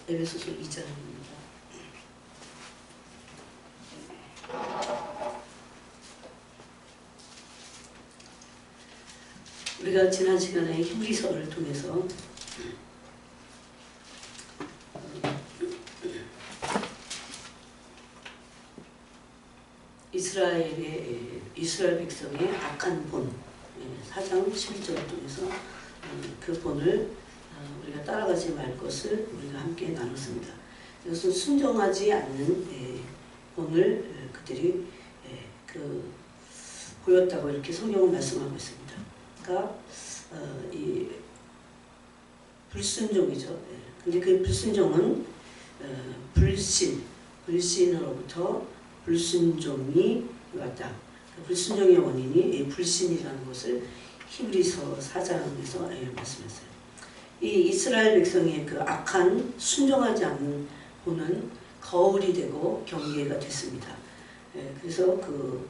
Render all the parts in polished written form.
에베소서 2장입니다. 우리가 지난 시간에 히브리서를 통해서 이스라엘 백성의 악한 본 4장 11절을 통해서 그 본을 우리가 따라가지 말 것을 우리가 함께 나눴습니다. 그래서 순종하지 않는 본을 그들이 보였다고 이렇게 성경은 말씀하고 있습니다. 그러니까 이 불순종이죠. 근데 그 불순종은 불신으로부터 불순종이 왔다. 그 불순종의 원인이 이 불신이라는 것을 히브리서 4장에서 말씀했어요. 이 이스라엘 백성의 그 악한 순종하지 않는 본은 거울이 되고 경계가 됐습니다. 그래서 그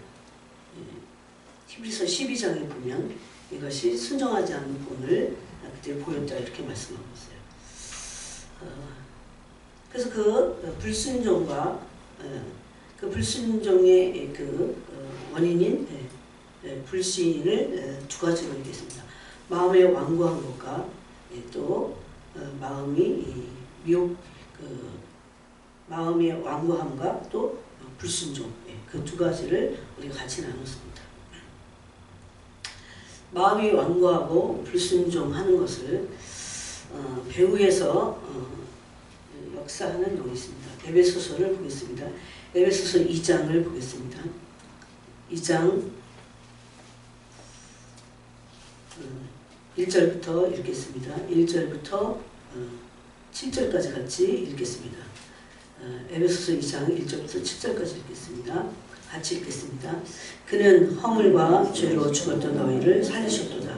히브리서 12장에 보면 이것이 순종하지 않는 본을 그때 보였다 이렇게 말씀하고 있어요. 그래서 그 불순종과 그 불순종의 그 원인인 불신을 두 가지로 얘기했습니다. 마음의 완고한 것과 또 마음의 완고함과 또 불순종, 그 두 가지를 우리가 같이 나눴습니다. 마음이 완고하고 불순종하는 것을 배후에서 역사하는 영이 있습니다. 에베소서를 보겠습니다. 에베소서 2장을 보겠습니다. 2장 1절부터 읽겠습니다. 1절부터 7절까지 같이 읽겠습니다. 에베소서 2장 1절부터 7절까지 읽겠습니다. 같이 읽겠습니다. 그는 허물과 죄로 죽었던 너희를 살리셨도다.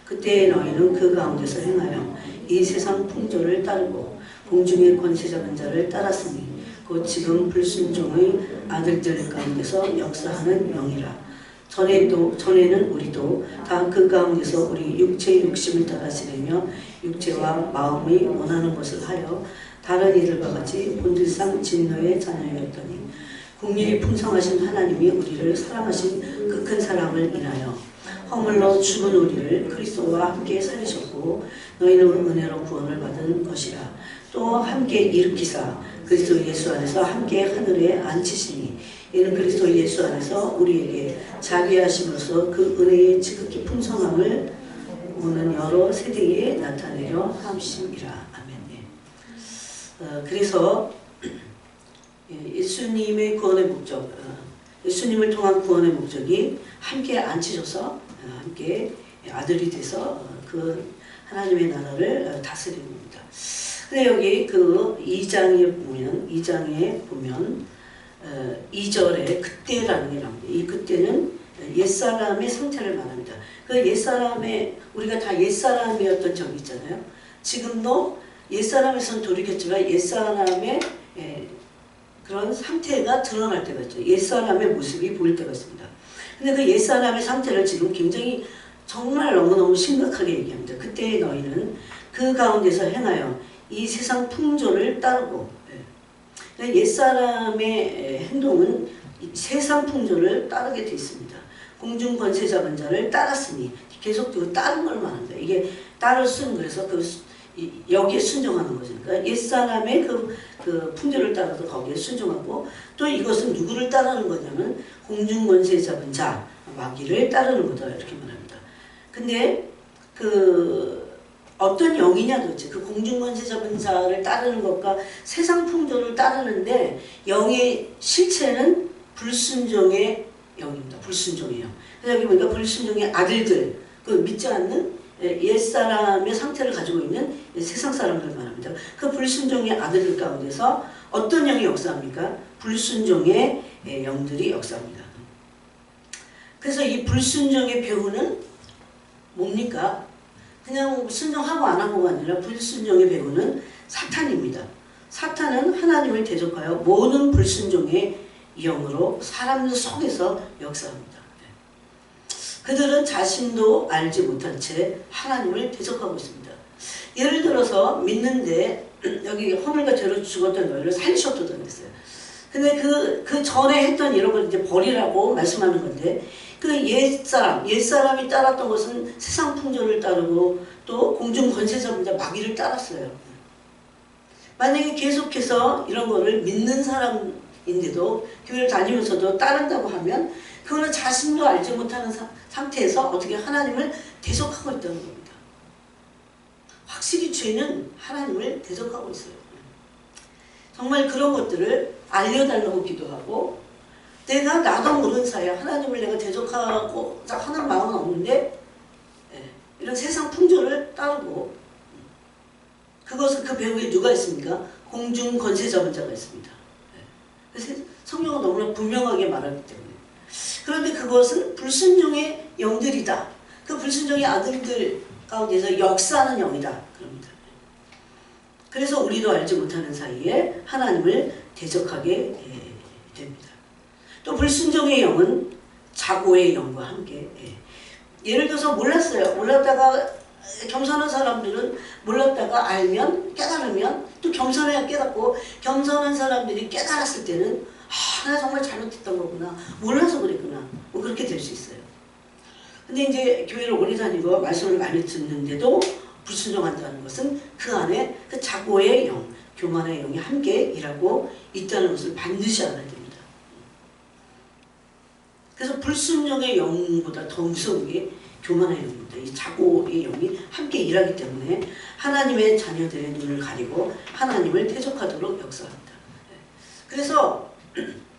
그때 너희는 그 가운데서 행하여 이 세상 풍조를 따르고 공중의 권세 잡은 자를 따랐으니 곧 지금 불순종의 아들들 가운데서 역사하는 영이라. 전에는 우리도 다 그 가운데서 우리 육체의 욕심을 따라 지내며 육체와 마음이 원하는 것을 하여 다른 이들과 같이 본질상 진노의 자녀였더니 국리의 풍성하신 하나님이 우리를 사랑하신 그 큰 사랑을 인하여 허물로 죽은 우리를 그리스도와 함께 살리셨고 너희는 은혜로 구원을 받은 것이라. 또 함께 일으키사 그리스도 예수 안에서 함께 하늘에 앉히시니 이는 그리스도 예수 안에서 우리에게 자비의 하심으로써 그 은혜의 지극히 풍성함을 오는 여러 세대에 나타내려 함심이라. 아멘. 그래서 예수님의 구원의 목적, 예수님을 통한 구원의 목적이 함께 앉히셔서 함께 아들이 돼서 그 하나님의 나라를 다스리는 겁니다. 근데 여기 그 2장에 보면 2절에 그때라는 게 나옵니다. 이 그때는 옛사람의 상태를 말합니다. 그 옛사람의, 우리가 다 옛사람이었던 적이 있잖아요. 지금도 옛사람에선 돌이켰지만 옛사람의 그런 상태가 드러날 때가 있죠. 옛사람의 모습이 보일 때가 있습니다. 근데 그 옛사람의 상태를 지금 굉장히 정말 너무너무 심각하게 얘기합니다. 그때 너희는 그 가운데서 행하여 이 세상 풍조를 따르고, 옛사람의 행동은 세상 풍조를 따르게 되어 있습니다. 공중 권세 잡은 자를 따랐으니 계속 그 따른 걸 말합니다. 이게 따를 쓰는 그래서 여기에 순종하는 거죠. 그러니까 옛사람의 그 풍조를 따라서 거기에 순종하고 또 이것은 누구를 따르는 거냐면 공중 권세 잡은 자 마귀를 따르는 거다 이렇게 말합니다. 근데 어떤 영이냐 도대체 그 공중 권세 잡은 자를 따르는 것과 세상 풍조를 따르는데 영의 실체는 불순종의 영입니다. 불순종의 영. 그래서 여기 보니까 불순종의 아들들, 그 믿지 않는 옛사람의 상태를 가지고 있는 세상 사람들 말합니다. 그 불순종의 아들들 가운데서 어떤 영이 역사합니까? 불순종의 영들이 역사합니다. 그래서 이 불순종의 배후는 뭡니까? 그냥 순종하고 안 하고가 아니라 불순종의 배후는 사탄입니다. 사탄은 하나님을 대적하여 모든 불순종의 영으로 사람들 속에서 역사합니다. 그들은 자신도 알지 못한 채 하나님을 대적하고 있습니다. 예를 들어서 믿는데 여기 허물과 죄로 죽었던 너희를 살리셨다고 했어요. 근데 그 전에 했던 이런 걸 이제 버리라고 말씀하는 건데, 그 옛사람이 따랐던 것은 세상 풍조를 따르고 또 공중 권세자분자 마귀를 따랐어요. 만약에 계속해서 이런 거를 믿는 사람인데도 교회를 다니면서도 따른다고 하면 그거는 자신도 알지 못하는 상태에서 어떻게 하나님을 대적하고 있다는 겁니다. 확실히 죄는 하나님을 대적하고 있어요. 정말 그런 것들을 알려달라고 기도하고, 내가 나도 모르는 사이에 하나님을 내가 대적하고자 하는 마음은 없는데 이런 세상 풍조를 따르고, 그것은 그 배후에 누가 있습니까? 공중 권세 잡은 자가 있습니다. 그래서 성경은 너무나 분명하게 말하기 때문에. 그런데 그것은 불순종의 영들이다. 그 불순종의 아들들 가운데서 역사하는 영이다. 그럽니다. 그래서 우리도 알지 못하는 사이에 하나님을 대적하게 됩니다. 또 불순종의 영은 자고의 영과 함께, 예를 들어서 몰랐다가 겸손한 사람들은 몰랐다가 알면, 깨달으면 또 겸손해야 깨닫고, 겸손한 사람들이 깨달았을 때는 나 정말 잘못했던 거구나, 몰라서 그랬구나, 뭐 그렇게 될 수 있어요. 근데 이제 교회를 오래 다니고 말씀을 많이 듣는데도 불순종한다는 것은 그 안에 그 자고의 영, 교만의 영이 함께 일하고 있다는 것을 반드시 알아야 됩니다. 그래서 불순종의 영보다 더 무서운 게 교만의 영입니다. 이 자고의 영이 함께 일하기 때문에 하나님의 자녀들의 눈을 가리고 하나님을 대적하도록 역사합니다. 그래서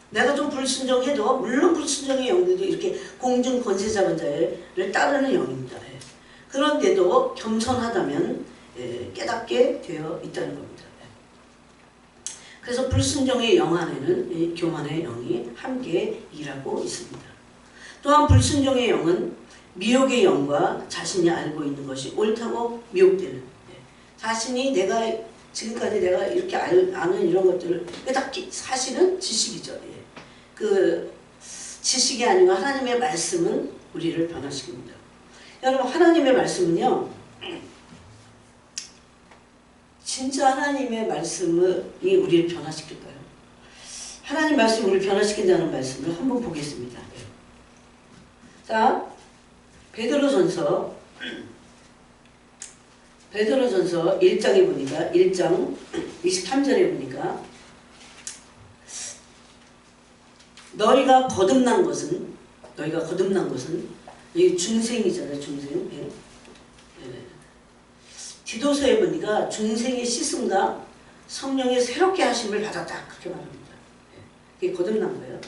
내가 좀 불순종해도, 물론 불순종의 영들도 이렇게 공중 권세 잡은 자를 따르는 영입니다. 그런데도 겸손하다면 깨닫게 되어 있다는 겁니다. 그래서 불순종의 영 안에는 교만의 영이 함께 일하고 있습니다. 또한 불순종의 영은 미혹의 영과 자신이 알고 있는 것이 옳다고 미혹되는, 자신이 지금까지 내가 이렇게 아는 이런 것들을 깨닫기, 사실은 지식이죠. 그 지식이 아니고 하나님의 말씀은 우리를 변화시킵니다. 여러분, 하나님의 말씀은요, 진짜 하나님의 말씀이 우리를 변화시킬까요? 하나님 말씀이 우리를 변화시킨다는 말씀을 한번 보겠습니다. 자, 베드로전서 1장에 보니까, 1장 23절에 보니까, 너희가 거듭난 것은, 이 중생이잖아요, 중생. 디도서에 보니까 중생의 씻음과 성령의 새롭게 하심을 받았다, 그렇게 말합니다. 그게 거듭난 거예요.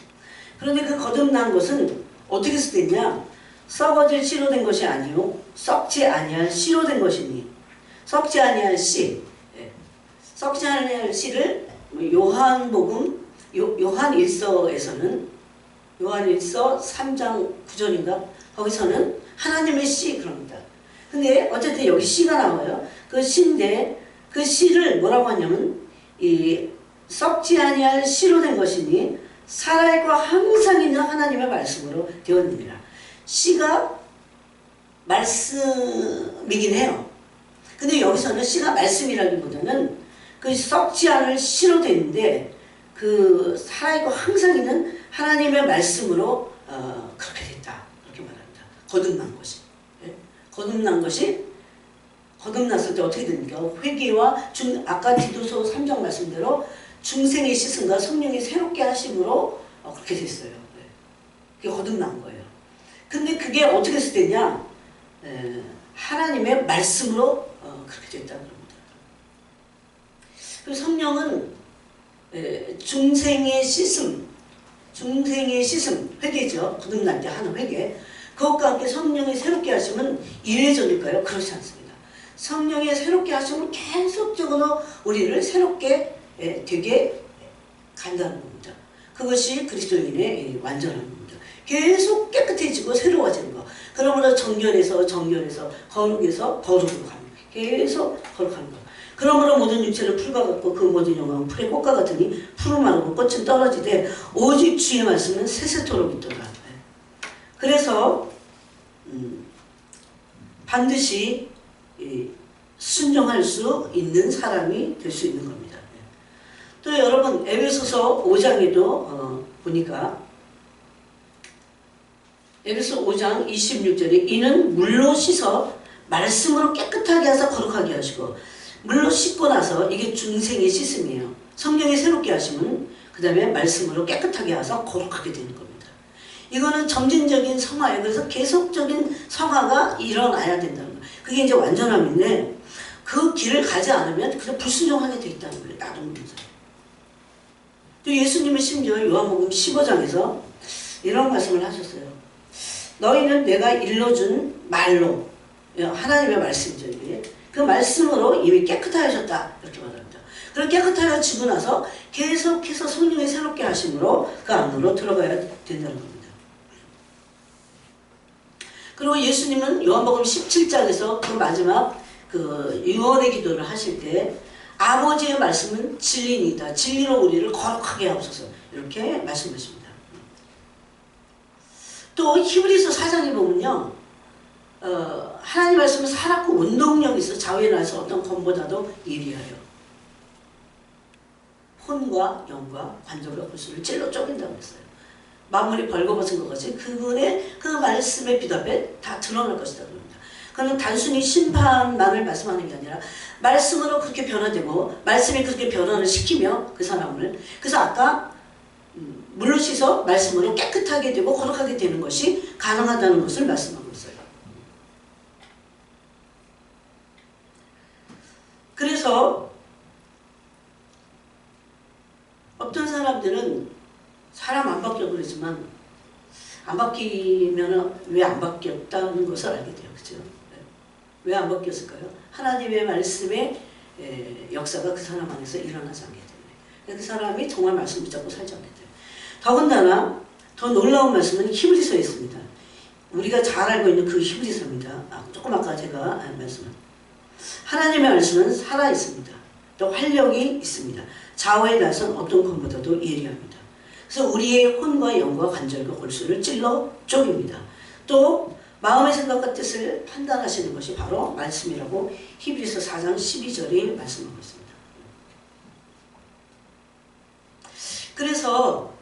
그런데 그 거듭난 것은 어떻게 쓰됐냐? 썩어질 씨로 된 것이 아니요 썩지 아니할 씨로 된 것이니, 썩지 아니할 씨, 썩지 아니할 씨를 요한복음 요한일서에서는, 요한일서 3장 9절인가 거기서는 하나님의 씨 그럽니다. 근데 어쨌든 여기 씨가 나와요. 그 씨인데 그 씨를 뭐라고 하냐면, 이 썩지 아니할 씨로 된 것이니 살아있고 항상 있는 하나님의 말씀으로 되었느니라. 씨가 말씀이긴 해요. 근데 여기서는 씨가 말씀이라기보다는 그 썩지 않을 씨로 되는데, 그 살아있고 항상 있는 하나님의 말씀으로 그렇게 됐다, 그렇게 말합니다. 거듭난 것이. 거듭났을 때 어떻게 됩니까? 회개와 아까 디도서 3장 말씀대로 중생의 씻음과 성령이 새롭게 하심으로 그렇게 됐어요. 그게 거듭난 거예요. 근데 그게 어떻게 됐냐? 하나님의 말씀으로 그렇게 됐다는 겁니다. 그리고 성령은 중생의 씻음, 회개죠. 거듭날 때 하는 회개. 그것과 함께 성령의 새롭게 하심은 이례적일까요? 그렇지 않습니다. 성령의 새롭게 하심은 계속적으로 우리를 새롭게 되게 간다는 겁니다. 그것이 그리스도인의 완전한 겁니다. 계속 깨끗해지고 새로워지는 거. 그러므로 정결에서 거룩에서 거룩으로 갑니다. 계속 거룩하는 거. 그러므로 모든 육체를 풀과 같고 그 모든 영광은 풀의 꽃과 같으니 풀은 마르고 꽃은 떨어지되 오직 주의 말씀은 세세토록 있도다. 그래서 반드시 순종할 수 있는 사람이 될 수 있는 겁니다. 또 여러분 에베소서 5장에도 보니까 에베소 5장 26절에 이는 물로 씻어 말씀으로 깨끗하게 하사 거룩하게 하시고, 물로 씻고 나서 이게 중생의 씻음이에요. 성령이 새롭게 하시면 그 다음에 말씀으로 깨끗하게 하사 거룩하게 되는 겁니다. 이거는 점진적인 성화예요. 그래서 계속적인 성화가 일어나야 된다는 거예요. 그게 이제 완전함인데 그 길을 가지 않으면 그냥 불순종하게 돼 있다는 거예요. 나도면서. 또 예수님은 심지어 요한복음 15장에서 이런 말씀을 하셨어요. 너희는 내가 일러준 말로, 하나님의 말씀이죠. 이게. 그 말씀으로 이미 깨끗하게 하셨다. 이렇게 말합니다. 그럼 깨끗하여지고 나서 계속해서 성령이 새롭게 하심으로 그 안으로 들어가야 된다는 겁니다. 그리고 예수님은 요한복음 17장에서 그 마지막 그 유언의 기도를 하실 때 아버지의 말씀은 진리이다. 진리로 우리를 거룩하게 하옵소서. 이렇게 말씀하십니다. 또 히브리서 4장에 보면요. 하나님 말씀은 살았고 운동력이 있어 자유에 나서 어떤 검보다도 예리하여 혼과 영과 관절과 골수를 찔러 쪼갠다고 했어요. 만물이 벌거벗은 것 같이 그분의 그 말씀의 빛 앞에 다 드러날 것이다 그럽니다. 그는 단순히 심판만을 말씀하는 게 아니라 말씀으로 그렇게 변화되고 말씀이 그렇게 변화를 시키며 그 사람을, 그래서 아까 물로 씻어 말씀으로 깨끗하게 되고 거룩하게 되는 것이 가능하다는 것을 말씀하고 있어요. 그래서 어떤 사람들은 사람 안 바뀌어 그러지만 안 바뀌면 왜 안 바뀌었다는 것을 알게 돼요. 그죠? 왜 안 바뀌었을까요? 하나님의 말씀의 역사가 그 사람 안에서 일어나지 않게 되네. 그 사람이 정말 말씀 붙잡고 살지 않게 돼요. 더군다나 더 놀라운 말씀은 히브리서에 있습니다. 우리가 잘 알고 있는 그 히브리서입니다. 조금 아까 제가 말씀한 하나님의 말씀은 살아있습니다. 또 활력이 있습니다. 좌우에 나선 어떤 것보다도 예리합니다. 그래서 우리의 혼과 영과 관절과 골수를 찔러 쪼깁니다. 또 마음의 생각과 뜻을 판단하시는 것이 바로 말씀이라고 히브리서 4장 12절이 말씀하고 있습니다. 그래서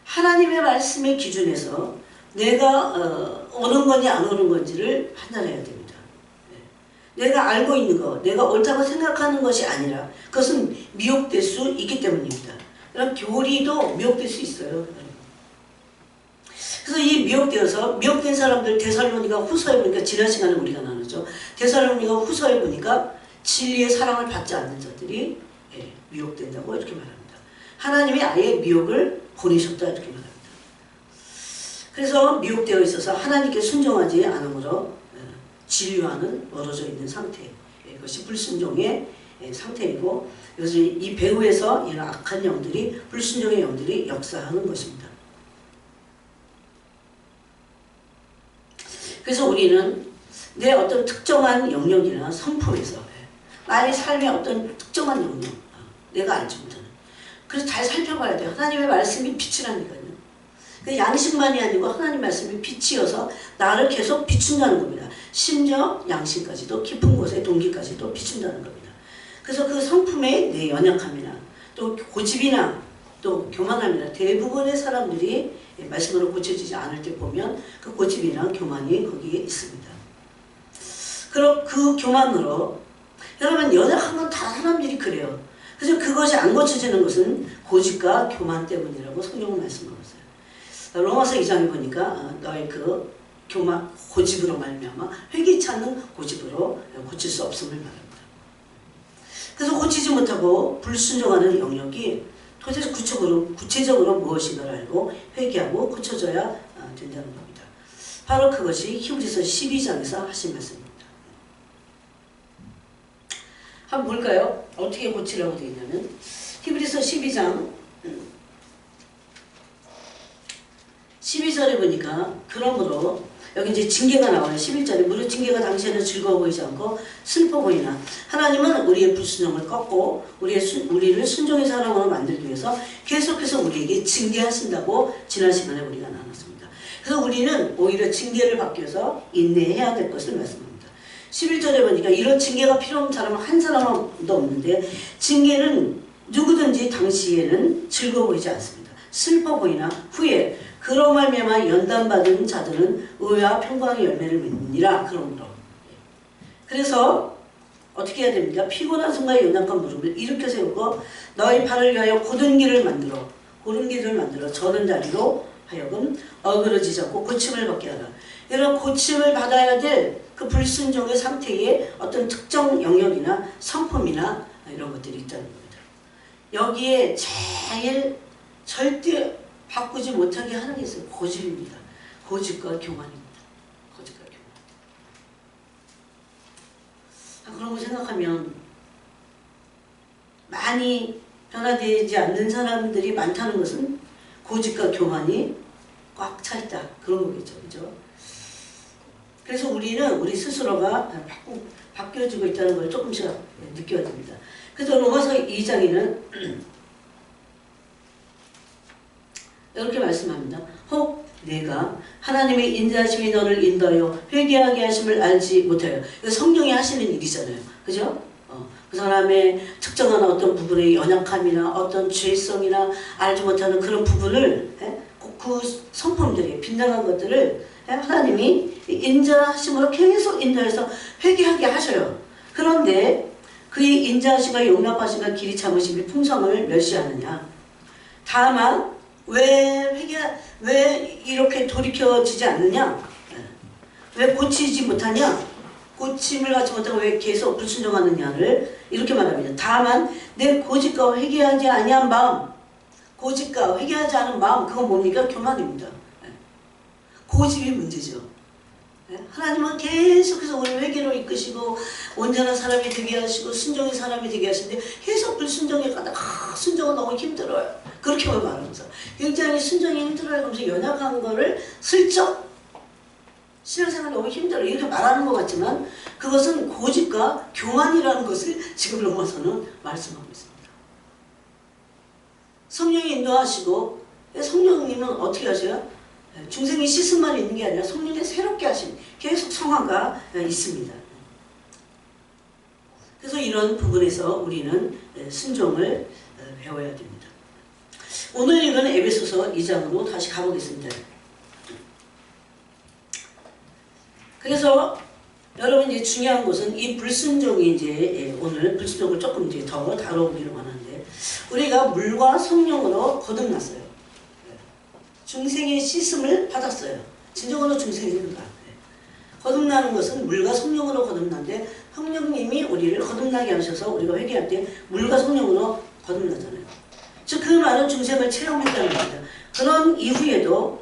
하나님의 말씀의 기준에서 내가 오는 건지 안 오는 건지를 판단해야 됩니다. 내가 알고 있는 것, 내가 옳다고 생각하는 것이 아니라 그것은 미혹될 수 있기 때문입니다. 그럼 교리도 미혹될 수 있어요. 그래서 이 미혹된 사람들 데살로니가 후서에 보니까 지난 시간에 우리가 나눴죠. 데살로니가 후서에 보니까 진리의 사랑을 받지 않는 자들이 미혹된다고 이렇게 말합니다. 하나님이 아예 미혹을 보내셨다 이렇게 말합니다. 그래서 미혹되어 있어서 하나님께 순종하지 않으므로 진리와는 멀어져 있는 상태. 그것이 불순종의 상태이고, 그래서 이 배후에서 이런 악한 영들이, 불순종의 영들이 역사하는 것입니다. 그래서 우리는 내 어떤 특정한 영역이나 성품에서 나의 삶의 어떤 특정한 영역, 내가 알지 못하는, 그래서 잘 살펴봐야 돼요. 하나님의 말씀이 빛이라니까요. 양식만이 아니고 하나님 말씀이 빛이어서 나를 계속 비춘다는 겁니다. 심지어 양심까지도, 깊은 곳의 동기까지도 비춘다는 겁니다. 그래서 그 성품의 내 연약함이나 또 고집이나 또 교만함이나 대부분의 사람들이 말씀으로 고쳐지지 않을 때 보면 그 고집이나 교만이 거기에 있습니다. 그럼 그 교만으로, 여러분 연약한 건 다 사람들이 그래요. 그래서 그것이 안 고쳐지는 것은 고집과 교만 때문이라고 성경은 말씀하고 있어요. 로마서 2장에 보니까 너의 그 교만, 고집으로 말미암아 회개치 않는 고집으로 고칠 수 없음을 말합니다. 그래서 고치지 못하고 불순종하는 영역이 도대체 구체적으로 무엇인가를 알고 회개하고 고쳐져야 된다는 겁니다. 바로 그것이 히브리서 12장에서 하신 말씀입니다. 한번 볼까요? 어떻게 고치라고 되어 있냐면 히브리서 12장 12절에 보니까 그러므로 여기 이제 징계가 나와요. 11절에 무릇 징계가 당시에는 즐거워 보이지 않고 슬퍼 보이나 하나님은 우리의 불순종을 꺾고 우리를 순종의 사람으로 만들기 위해서 계속해서 우리에게 징계하신다고 지난 시간에 우리가 나눴습니다. 그래서 우리는 오히려 징계를 받기 위해서 인내해야 될 것을 말씀합니다. 11절에 보니까 이런 징계가 필요 없는 사람은 한 사람도 없는데 징계는 누구든지 당시에는 즐거워 보이지 않습니다. 슬퍼 보이나 후에 그로 말미암아 연단받은 자들은 의와 평강의 열매를 맺느니라. 그러므로 그래서 어떻게 해야 됩니까? 피곤한 순간에 연약한 무릎을 일으켜 세우고 너희 팔을 위하여 고른 길을 만들어 저는 자리로 하여금 어그러지지 않고 고침을 받게 하라. 이런 고침을 받아야 될 그 불순종의 상태에 어떤 특정 영역이나 성품이나 이런 것들이 있다는 겁니다. 여기에 제일 절대 바꾸지 못하게 하는 게 있어요. 고집입니다. 고집과 교만입니다. 고집과 교만. 그런 거 생각하면 많이 변화되지 않는 사람들이 많다는 것은 고집과 교만이 꽉 차 있다. 그런 거겠죠. 그죠? 그래서 우리는 우리 스스로가 바뀌어지고 있다는 걸 조금씩 느껴야 됩니다. 그래서 로마서 2장에는 이렇게 말씀합니다. 혹 내가 하나님의 인자하심이 너를 인도하여 회개하게 하심을 알지 못하여. 이거 성령이 하시는 일이잖아요. 그죠? 그 사람의 특정한 어떤 부분의 연약함이나 어떤 죄성이나 알지 못하는 그런 부분을 그 성품들이 빗나간 것들을 하나님이 인자하심으로 계속 인도해서 회개하게 하셔요. 그런데 그의 인자하심과 용납하심과 길이 참으심이 풍성함을 멸시하느냐. 다만 왜 이렇게 돌이켜지지 않느냐? 왜 고치지 못하냐? 고침을 갖지 못하고 왜 계속 불순종하느냐를 이렇게 말합니다. 다만 내 고집과 회개하지 아니한 마음, 고집과 회개하지 않은 마음, 그건 뭡니까? 교만입니다. 고집이 문제죠. 하나님은 계속해서 우리 회개로 이끄시고 온전한 사람이 되게 하시고 순종의 사람이 되게 하시는데 계속 불순종에 가다 순종은 너무 힘들어요. 그렇게만 말하면서 굉장히 순종이 힘들어요. 그러면서 연약한 거를 슬쩍 신앙생활 너무 힘들어 이렇게 말하는 것 같지만 그것은 고집과 교만이라는 것을 지금 로마서는 말씀하고 있습니다. 성령이 인도하시고 성령님은 어떻게 하셔요? 중생이 씻음만 있는 게 아니라 성령의 새롭게 하심 계속 성화가 있습니다. 그래서 이런 부분에서 우리는 순종을 배워야 됩니다. 오늘 읽은 에베소서 2장으로 다시 가보겠습니다. 그래서 여러분 이제 중요한 것은 이 불순종이 이제 오늘 불순종을 조금 이제 더 다뤄보기로 하는데 우리가 물과 성령으로 거듭났어요. 중생의 씻음을 받았어요. 진정으로 중생입니다. 거듭나는 것은 물과 성령으로 거듭나는데 성령님이 우리를 거듭나게 하셔서 우리가 회개할 때 물과 성령으로 거듭나잖아요. 즉 그 말은 중생을 체험했다는 겁니다. 그런 이후에도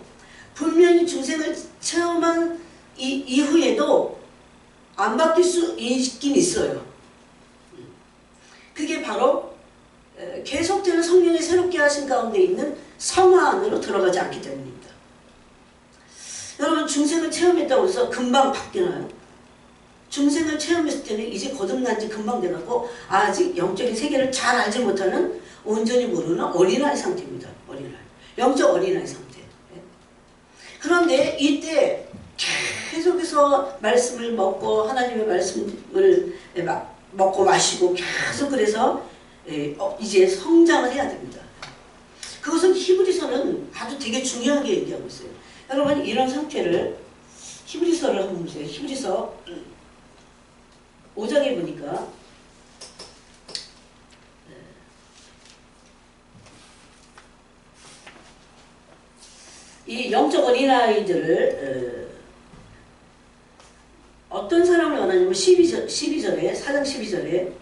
분명히 중생을 체험한 이후에도 안 바뀔 수 있긴 있어요. 그게 바로 계속되는 성령이 새롭게 하신 가운데 있는 성화 안으로 들어가지 않기 때문입니다. 여러분 중생을 체험했다고 해서 금방 바뀌나요? 중생을 체험했을 때는 이제 거듭난 지 금방 돼갖고 아직 영적인 세계를 잘 알지 못하는 온전히 모르는 어린아이 상태입니다. 어린아이. 영적 어린아이 상태. 그런데 이때 계속해서 말씀을 먹고 하나님의 말씀을 먹고 마시고 계속 그래서 이제 성장을 해야 됩니다. 그것은 히브리서는 아주 되게 중요하게 얘기하고 있어요. 여러분 이런 상태를 히브리서를 한번 보세요. 히브리서 5장에 보니까 이 영적 어린아이들을 어떤 사람을 원하냐면 12절에 4장 12절에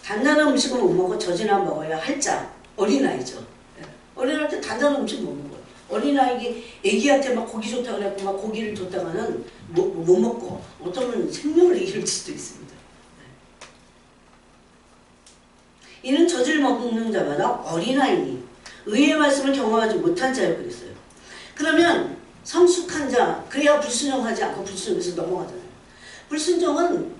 단단한 음식을 못 먹고 젖이나 먹어야 할 자 어린아이죠. 어린아이한테 단단한 음식 못 먹어요. 어린아이가 애기한테 막 고기 좋다 그래갖고 막 고기를 줬다가는 못 먹고 어쩌면 생명을 잃을 수도 있습니다. 이는 젖을 먹는 자마다 어린아이니 의의 말씀을 경험하지 못한 자여 그랬어요. 그러면 성숙한 자 그래야 불순종하지 않고 불순종에서 넘어가잖아요. 불순종은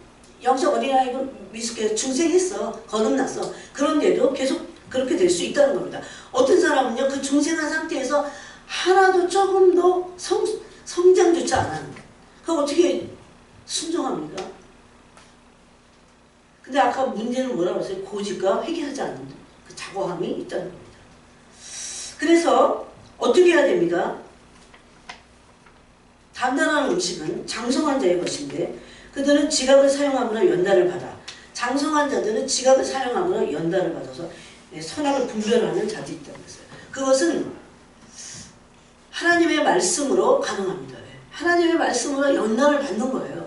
영적 어린아이가 미숙해서 중생했어. 거듭났어. 그런데도 계속 그렇게 될 수 있다는 겁니다. 어떤 사람은요 그 중생한 상태에서 하나도 조금도 성장조차 안 하는 거예요. 그럼 어떻게 순종합니까? 근데 아까 문제는 뭐라고 했어요? 고집과 회개하지 않는 그 자고함이 있다는 겁니다. 그래서 어떻게 해야 됩니까? 단단한 음식은 장성한 자의 것인데 그들은 지각을 사용함으로 연단을 받아. 장성한 자들은 지각을 사용함으로 연단을 받아서 선악을 분별하는 자들이 있다고 했어요. 그것은 하나님의 말씀으로 가능합니다. 하나님의 말씀으로 연단을 받는 거예요.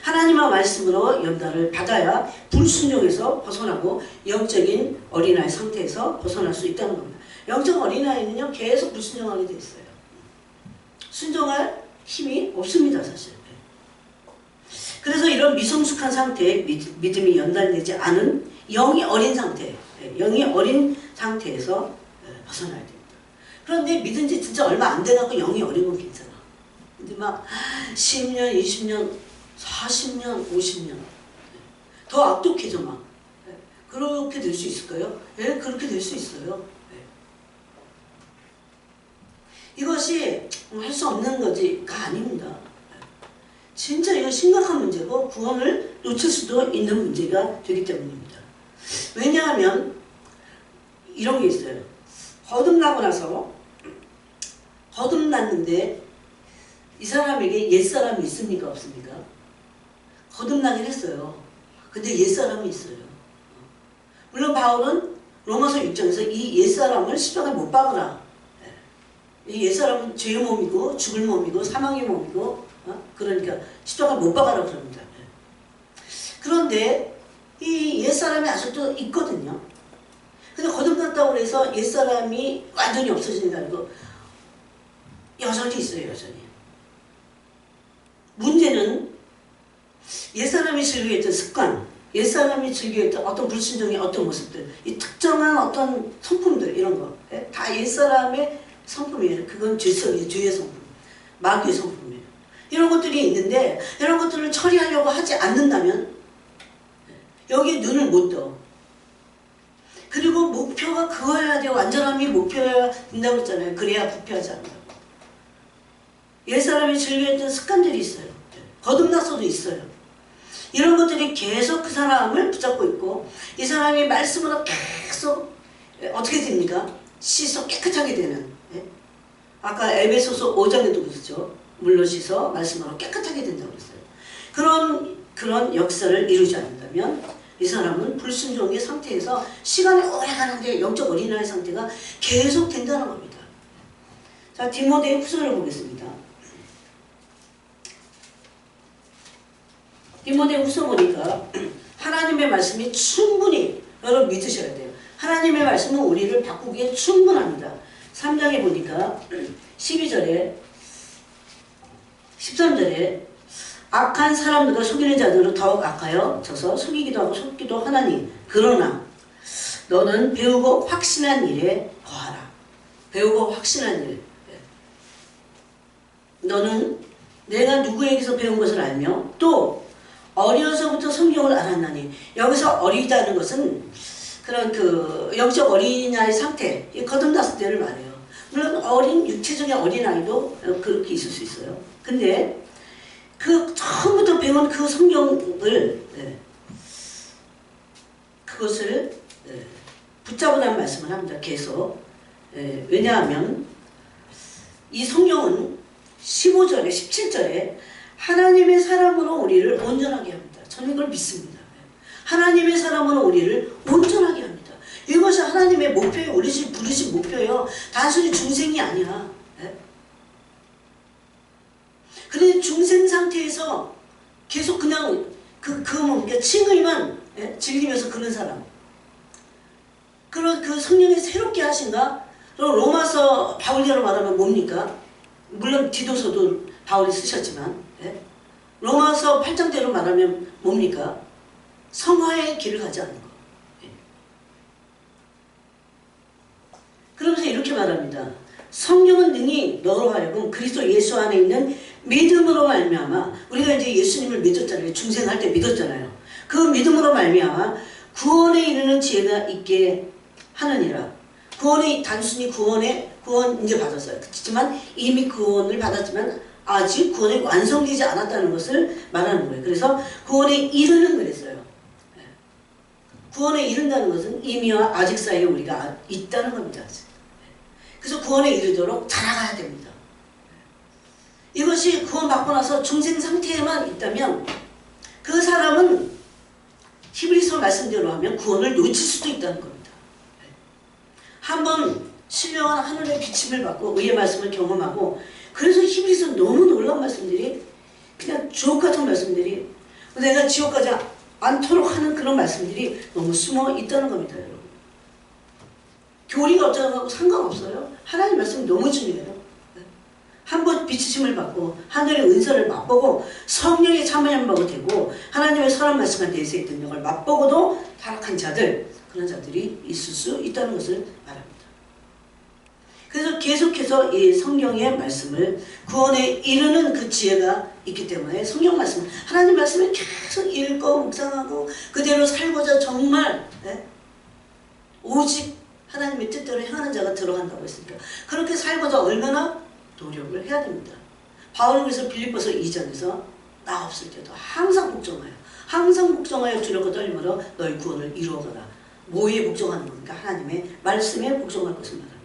하나님의 말씀으로 연단을 받아야 불순종에서 벗어나고 영적인 어린아이 상태에서 벗어날 수 있다는 겁니다. 영적 어린아이는요 계속 불순종하게 돼 있어요. 순종할 힘이 없습니다, 사실. 그래서 이런 미성숙한 상태에 믿음이 연단되지 않은 영이 어린 상태, 영이 어린 상태에서 벗어나야 됩니다. 그런데 믿은 지 진짜 얼마 안 돼갖고 영이 어린 건 괜찮아. 근데 막 10년, 20년, 40년, 50년 더 악독해져 막. 그렇게 될 수 있을까요? 예, 그렇게 될 수 있어요. 이것이 할 수 없는 거지가 아닙니다. 진짜 이건 심각한 문제고 구원을 놓칠 수도 있는 문제가 되기 때문입니다. 왜냐하면 이런 게 있어요. 거듭나고 나서 거듭났는데 이 사람에게 옛사람이 있습니까? 없습니까? 거듭나긴 했어요. 근데 옛사람이 있어요. 물론 바울은 로마서 6장에서 이 옛사람을 십자가에 못 박으라. 이 옛사람은 죄의 몸이고 죽을 몸이고 사망의 몸이고 그러니까 십자가 못 박아라 그럽니다. 그런데 이 옛사람이 아직도 있거든요. 근데 거듭났다고 해서 옛사람이 완전히 없어지는 게 아니고 여전히 있어요. 여전히. 문제는 옛사람이 즐겨했던 습관, 옛사람이 즐겨했던 어떤 불순종의 어떤 모습들, 이 특정한 어떤 성품들 이런 거 다 옛사람의 성품이에요. 그건 죄성이에요. 죄의 성품, 마귀의 성품이에요. 이런 것들이 있는데 이런 것들을 처리하려고 하지 않는다면 여기에 눈을 못 떠. 그리고 목표가 그거여야 돼요. 완전함이 목표여야 된다고 했잖아요. 그래야 부패하지 않는다고. 옛사람이 즐겨했던 습관들이 있어요. 거듭났어도 있어요. 이런 것들이 계속 그 사람을 붙잡고 있고 이 사람이 말씀으로 계속 어떻게 됩니까? 씻어 깨끗하게 되는. 아까 에베소서 5장에도 그렇죠. 물로 씻어 말씀으로 깨끗하게 된다고 그랬어요. 그런 역사를 이루지 않는다면 이 사람은 불순종의 상태에서 시간이 오래 가는데 영적 어린아이 상태가 계속 된다는 겁니다. 자, 디모데 후서를 보겠습니다. 디모데 후서 보니까 하나님의 말씀이 충분히 여러분 믿으셔야 돼요. 하나님의 말씀은 우리를 바꾸기에 충분합니다. 3장에 보니까 12절에 13절에 악한 사람들과 속이는 자들은 더욱 악하여 져서 속이기도 하고 속기도 하나니 그러나 너는 배우고 확신한 일에 거하라. 배우고 확신한 일. 너는 내가 누구에게서 배운 것을 알며 또 어려서부터 성경을 알았나니 여기서 어리다는 것은 그런 그 영적 어린아이 상태, 거듭났을 때를 말해요. 물론 어린 육체적인 어린아이도 그렇게 있을 수 있어요. 근데 그 처음부터 배운 그 성경을 그것을 붙잡으라는 말씀을 합니다. 계속. 왜냐하면 이 성경은 15절에 17절에 하나님의 사람으로 우리를 온전하게 합니다. 저는 이걸 믿습니다. 하나님의 사람으로 우리를 온전하게 합니다. 이것이 하나님의 목표예요. 우리 집 부르신 목표예요. 단순히 중생이 아니야. 그런데 중생 상태에서 계속 그냥 그러니까 칭의만 즐기면서 그런 사람. 그런 그 성령이 새롭게 하신가? 로마서 바울대로 말하면 뭡니까? 물론 디도서도 바울이 쓰셨지만 로마서 8장대로 말하면 뭡니까? 성화의 길을 가지 않는 거. 그러면서 이렇게 말합니다. 성령은 능히 너로 하여금 그리스도 예수 안에 있는 믿음으로 말미암아 우리가 이제 예수님을 믿었잖아요. 중생할 때 믿었잖아요. 그 믿음으로 말미암아 구원에 이르는 지혜가 있게 하느니라. 단순히 구원 이제 받았어요. 그렇지만 이미 구원을 받았지만 아직 구원이 완성되지 않았다는 것을 말하는 거예요. 그래서 구원에 이르는 그랬어요. 구원에 이른다는 것은 이미와 아직 사이에 우리가 있다는 겁니다. 그래서 구원에 이르도록 자라가야 됩니다. 이것이 구원받고 나서 중생 상태에만 있다면 그 사람은 히브리서 말씀대로 하면 구원을 놓칠 수도 있다는 겁니다. 한번 신령한 하늘의 비침을 받고 의의 말씀을 경험하고, 그래서 히브리서 너무 놀라운 말씀들이, 그냥 주옥 같은 말씀들이, 내가 지옥 가지 않도록 하는 그런 말씀들이 너무 숨어 있다는 겁니다, 여러분. 교리가 어쩌고 상관없어요. 하나님 말씀이 너무 중요해요. 한번 비추심을 받고 하늘의 은사를 맛보고 성령의 참여함하고 되고 하나님의 선한 말씀과 내세의 능력을 맛보고도 타락한 자들, 그런 자들이 있을 수 있다는 것을 말합니다. 그래서 계속해서 이 성경의 말씀을 구원에 이르는 그 지혜가 있기 때문에 성경 말씀, 하나님 말씀을 계속 읽고 묵상하고 그대로 살고자 정말 오직 하나님의 뜻대로 행하는 자가 들어간다고 했으니까 그렇게 살고자 얼마나 노력을 해야 됩니다. 바울은 그래서 빌립보서 2장에서 나 없을 때도 항상 복종하여, 항상 복종하여 두렵고 떨림으로 너희 구원을 이루어가라. 뭐에 복종하는 겁니까? 하나님의 말씀에 복종할 것을 말합니다.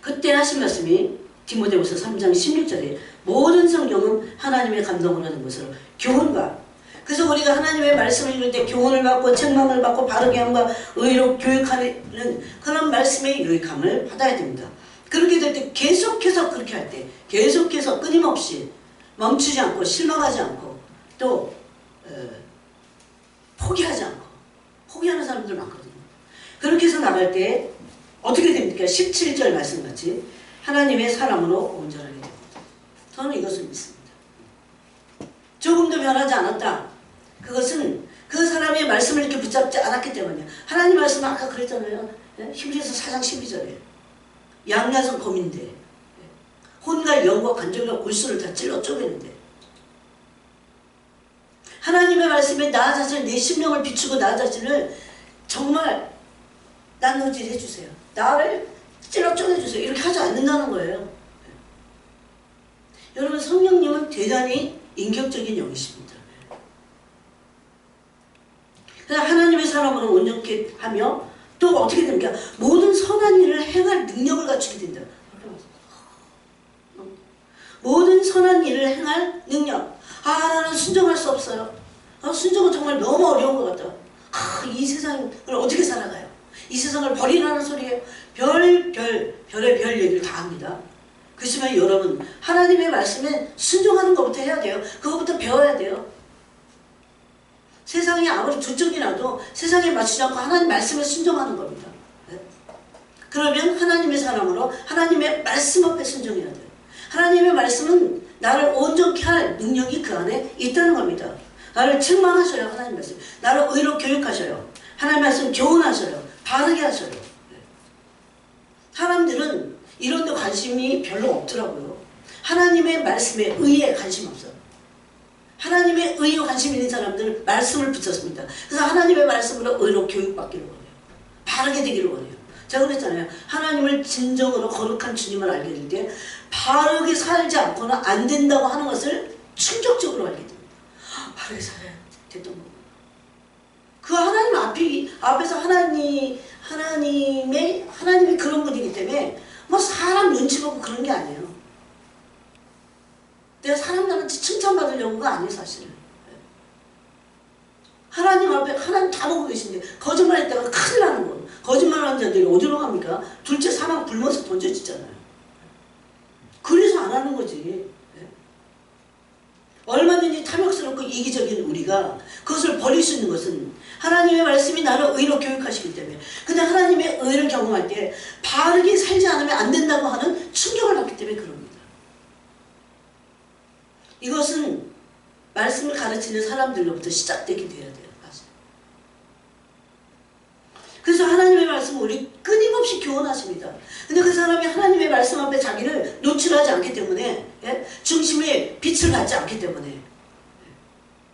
그때 하신 말씀이 디모데후서 3장 16절에 모든 성경은 하나님의 감동을 하는 것으로 교훈과, 그래서 우리가 하나님의 말씀을 읽을 때 교훈을 받고 책망을 받고 바르게 함과 의로 교육하는 그런 말씀의 유익함을 받아야 됩니다. 그렇게 될 때 계속해서 그렇게 할 때 계속해서 끊임없이 멈추지 않고 실망하지 않고 또 포기하지 않고, 포기하는 사람들 많거든요. 그렇게 해서 나갈 때 어떻게 됩니까? 17절 말씀같이 하나님의 사람으로 온전하게 됩니다. 저는 이것을 믿습니다. 조금도 변하지 않았다. 그것은 그 사람의 말씀을 이렇게 붙잡지 않았기 때문이에요. 하나님 말씀은 아까 그랬잖아요. 히브리서 4장 12절에 양야성 검인데 혼과 영과 관절과 골수를 다 찔러 쪼개는데, 하나님의 말씀에 나 자신, 내 심령을 비추고 나 자신을 정말 나누질 해주세요. 나를 찔러 쪼개주세요. 이렇게 하지 않는다는 거예요. 여러분, 성령님은 대단히 인격적인 영이십니다. 그래서 하나님의 사람으로 온전케 하며 또 어떻게 됩니까? 모든 선한 일을 행할 능력을 갖추게 된다. 모든 선한 일을 행할 능력. 나는 순종할 수 없어요. 순종은 정말 너무 어려운 것 같다. 이 세상을 어떻게 살아가요? 이 세상을 버리라는 소리예요. 별의 별 얘기를 다 합니다. 그렇지만 여러분, 하나님의 말씀에 순종하는 것부터 해야 돼요. 그것부터 배워야 돼요. 세상이 아무리 두쪽이 나도 세상에 맞추지 않고 하나님 말씀에 순종하는 겁니다. 그러면 하나님의 사람으로 하나님의 말씀 앞에 순종해야 돼요. 하나님의 말씀은 나를 온전케 할 능력이 그 안에 있다는 겁니다. 나를 책망하셔요. 하나님 말씀. 나를 의로 교육하셔요. 하나님 말씀 교훈하셔요. 바르게 하셔요. 사람들은 이런 데 관심이 별로 없더라고요. 하나님의 말씀에 의에 관심 없어요. 하나님의 의에 관심 있는 사람들은 말씀을 붙였습니다. 그래서 하나님의 말씀으로 의로 교육받기를 원해요. 바르게 되기를 원해요. 제가 그랬잖아요. 하나님을 진정으로 거룩한 주님을 알게 될 때 바르게 살지 않고는 안 된다고 하는 것을 충격적으로 알게 됩니다. 바르게 살아야 됐던 거예요. 그 하나님 앞에서 하나님이 그런 분이기 때문에 뭐 사람 눈치 보고 그런 게 아니에요. 내가 사람들한테 칭찬받으려고가 아니에요, 사실은. 하나님 앞에 하나님 다 보고 계신데 거짓말했다가 큰일 나는 거. 거짓말하는 자들이 어디로 갑니까? 둘째 사망 굶어서 던져지잖아요. 그래서 안 하는 거지. 얼마든지 탐욕스럽고 이기적인 우리가 그것을 버릴 수 있는 것은 하나님의 말씀이 나를 의로 교육하시기 때문에, 근데 하나님의 의를 경험할 때 바르게 살지 않으면 안 된다고 하는 충격을 받기 때문에 그럽니다. 이것은 말씀을 가르치는 사람들로부터 시작되게 돼야 돼요. 그래서 하나님의 말씀은 우리 끊임없이 교훈하십니다. 근데 그 사람이 하나님의 말씀 앞에 자기를 노출하지 않기 때문에, 중심에 빛을 받지 않기 때문에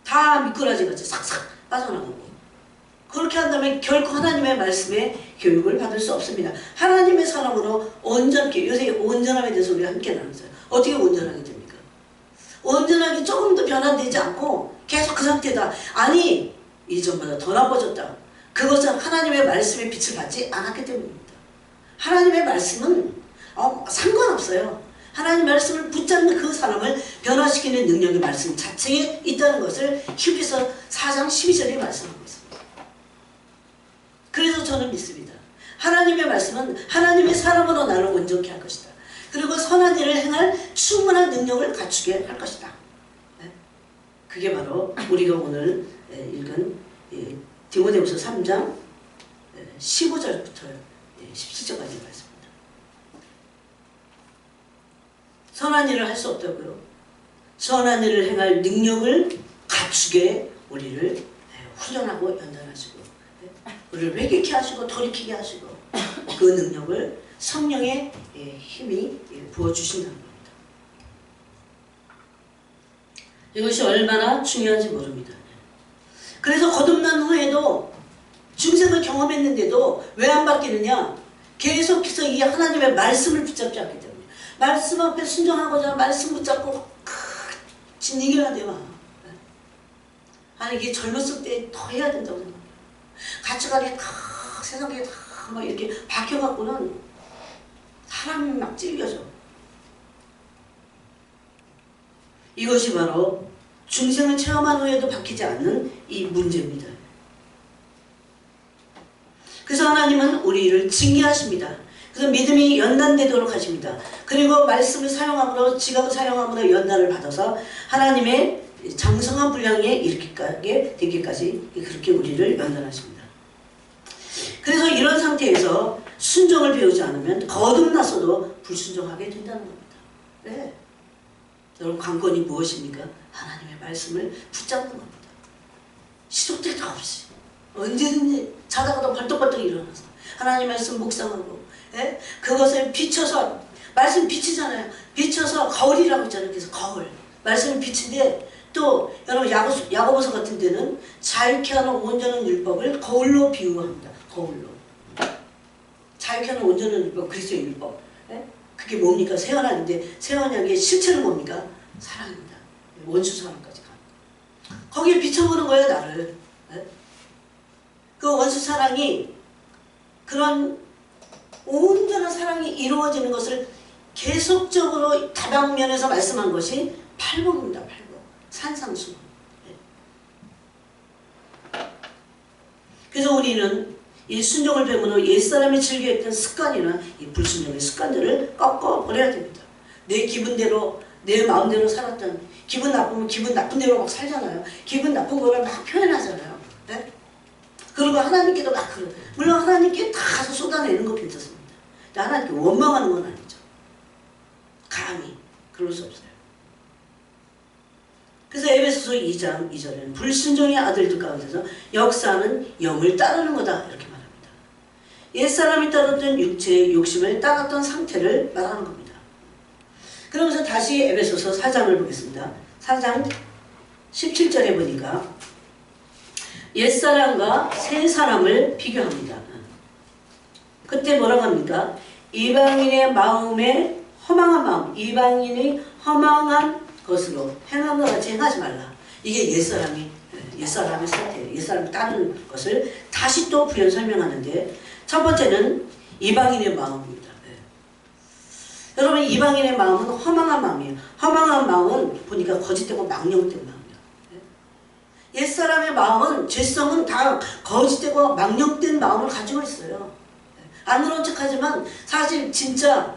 다 미꾸라지같이 싹싹 빠져나가고, 그렇게 한다면 결코 하나님의 말씀에 교육을 받을 수 없습니다. 하나님의 사람으로 온전하게, 요새 온전함에 대해서 우리가 함께 나눴어요. 어떻게 온전하게 됩니까? 온전하게 조금도 변화되지 않고 계속 그 상태다. 아니, 이전보다 더 나빠졌다. 그것은 하나님의 말씀의 빛을 받지 않았기 때문입니다. 하나님의 말씀은 상관없어요. 하나님 말씀을 붙잡는 그 사람을 변화시키는 능력이 말씀 자체에 있다는 것을 히브리서 4장 12절에 말씀하고 있습니다. 그래서 저는 믿습니다. 하나님의 말씀은 하나님의 사람으로 나를 온전케 할 것이다. 그리고 선한 일을 행할 충분한 능력을 갖추게 할 것이다. 그게 바로 우리가 오늘 읽은 디모데후서 3장 15절부터 17절까지 말씀입니다. 선한 일을 할 수 없다고요. 선한 일을 행할 능력을 갖추게 우리를 훈련하고 연단하시고 우리를 회개케 하시고 돌이키게 하시고 그 능력을 성령의 힘이 부어주신다는 겁니다. 이것이 얼마나 중요한지 모릅니다. 그래서 거듭난 후에도 중생을 경험했는데도 왜 안 바뀌느냐? 계속해서 이 하나님의 말씀을 붙잡지 않기 때문에 말씀 앞에 순종하고자 말씀 붙잡고 진리가 돼요. 아니 이게 젊었을 때 더 해야 된다고 생각해요. 가치관이 다 세상에 다 막 이렇게 박혀갖고는 사람이 막 찔겨져. 이것이 바로 중생을 체험한 후에도 바뀌지 않는 이 문제입니다. 그래서 하나님은 우리를 징계하십니다. 그래서 믿음이 연단되도록 하십니다. 그리고 말씀을 사용함으로 지각을 사용함으로 연단을 받아서 하나님의 장성한 분량에 이르게 되기까지 그렇게 우리를 연단하십니다. 그래서 이런 상태에서 순종을 배우지 않으면 거듭나서도 불순종하게 된다는 겁니다. 네. 여러분 관건이 무엇입니까? 하나님의 말씀을 붙잡는 겁니다. 시도 때도 없이 언제든지 자다가도 벌떡벌떡 일어나서 하나님의 말씀 묵상하고 그것을 비춰서 말씀 빛이잖아요. 비춰서 거울이라고 있잖아요. 그래서 거울 말씀을 비치되 또 여러분 야고보서 같은 데는 자유케 하는 온전한 율법을 거울로 비유합니다. 거울로 자유케 하는 온전한 율법 그리스도의 율법 그게 뭡니까? 새 언약인데 새 언약의 실체는 뭡니까? 사랑입니다. 원수 사랑까지 가는 거기에 비춰보는 거예요. 나를 그 원수 사랑이 그런 온전한 사랑이 이루어지는 것을 계속적으로 다방면에서 말씀한 것이 팔복입니다. 팔복. 산상수훈. 그래서 우리는 이 순종을 배우므로 옛사람이 즐겨했던 습관이나 이 불순종의 습관들을 꺾어버려야 됩니다. 내 기분대로 내 마음대로 살았던 기분 나쁘면 기분 나쁜 대로 막 살잖아요. 기분 나쁜 거를 막 표현하잖아요. 네? 그리고 하나님께도 막 그런 물론 하나님께 다 가서 쏟아내는 거 괜찮습니다. 근데 하나님께 원망하는 건 아니죠. 감히 그럴 수 없어요. 그래서 에베소서 2장 2절에는 불순종의 아들들 가운데서 역사는 영을 따르는 거다 이렇게 말합니다. 옛사람이 따랐던 육체의 욕심을 따랐던 상태를 말하는 겁니다. 그러면서 다시 에베소서 4장을 보겠습니다. 4장 17절에 보니까 옛사람과 새사람을 비교합니다. 그때 뭐라고 합니까? 이방인의 마음에 허망한 마음, 이방인이 허망한 것으로 행한 것 같이 행하지 말라. 이게 옛사람의 상태예요. 옛사람이 따르는 것을 다시 또 부연 설명하는데 첫 번째는 이방인의 마음입니다. 여러분 이방인의 마음은 허망한 마음이에요. 허망한 마음은 보니까 거짓되고 망령된 마음이에요. 옛사람의 마음은 죄성은 다 거짓되고 망령된 마음을 가지고 있어요. 안 그런 척하지만 사실 진짜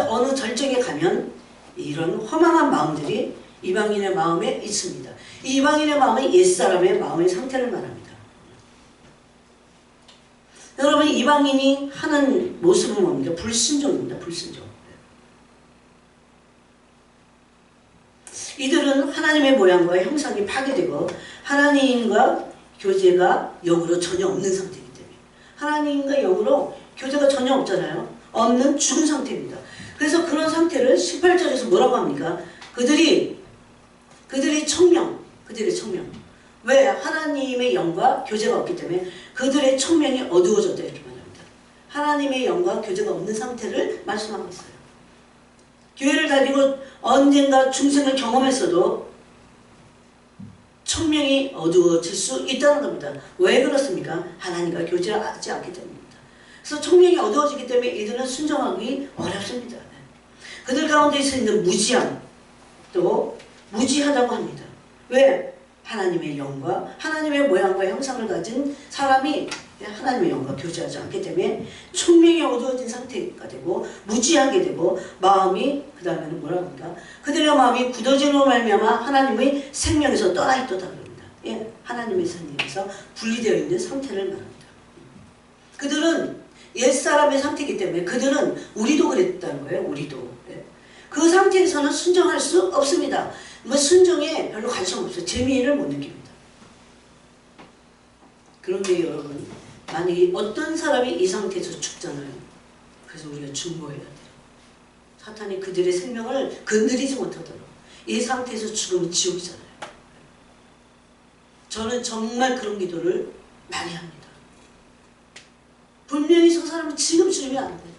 어느 절정에 가면 이런 허망한 마음들이 이방인의 마음에 있습니다. 이 이방인의 마음은 옛사람의 마음의 상태를 말합니다. 여러분 이방인이 하는 모습은 뭡니까? 불순종입니다. 불순종. 이들은 하나님의 모양과 형상이 파괴되고 하나님과 교제가 영으로 전혀 없는 상태이기 때문에 하나님과 영으로 교제가 전혀 없잖아요. 없는 죽은 상태입니다. 그래서 그런 상태를 18절에서 뭐라고 합니까? 그들이 청명. 왜? 하나님의 영과 교제가 없기 때문에 그들의 청명이 어두워졌다 이렇게 말합니다. 하나님의 영과 교제가 없는 상태를 말씀하고 있어요. 교회를 다니고 언젠가 중생을 경험했어도 총명이 어두워질 수 있다는 겁니다. 왜 그렇습니까? 하나님과 교제하지 않기 때문입니다. 그래서 총명이 어두워지기 때문에 이들은 순종하기 어렵습니다. 그들 가운데 있는 무지함, 또 무지하다고 합니다. 왜? 하나님의 영과 하나님의 모양과 형상을 가진 사람이 하나님의 영과 교제하지 않기 때문에 총명이 어두워진 상태가 되고 무지하게 되고 마음이 그 다음에는 뭐라고 합니까? 그들의 마음이 굳어짐으로 말미암아 하나님의 생명에서 떠나 있도다 그럽니다. 예, 하나님의 생명에서 분리되어 있는 상태를 말합니다. 그들은 옛사람의 상태이기 때문에 그들은 우리도 그랬다는 거예요. 우리도. 예. 그 상태에서는 순종할 수 없습니다. 뭐 순종에 별로 관심 없어요. 재미를 못 느낍니다. 그런데 여러분, 만약에 어떤 사람이 이 상태에서 죽잖아요. 그래서 우리가 중보해야 돼요. 사탄이 그들의 생명을 건드리지 못하도록. 이 상태에서 죽으면 지옥이잖아요. 저는 정말 그런 기도를 많이 합니다. 분명히 저 사람은 지금 죽으면 안 돼요.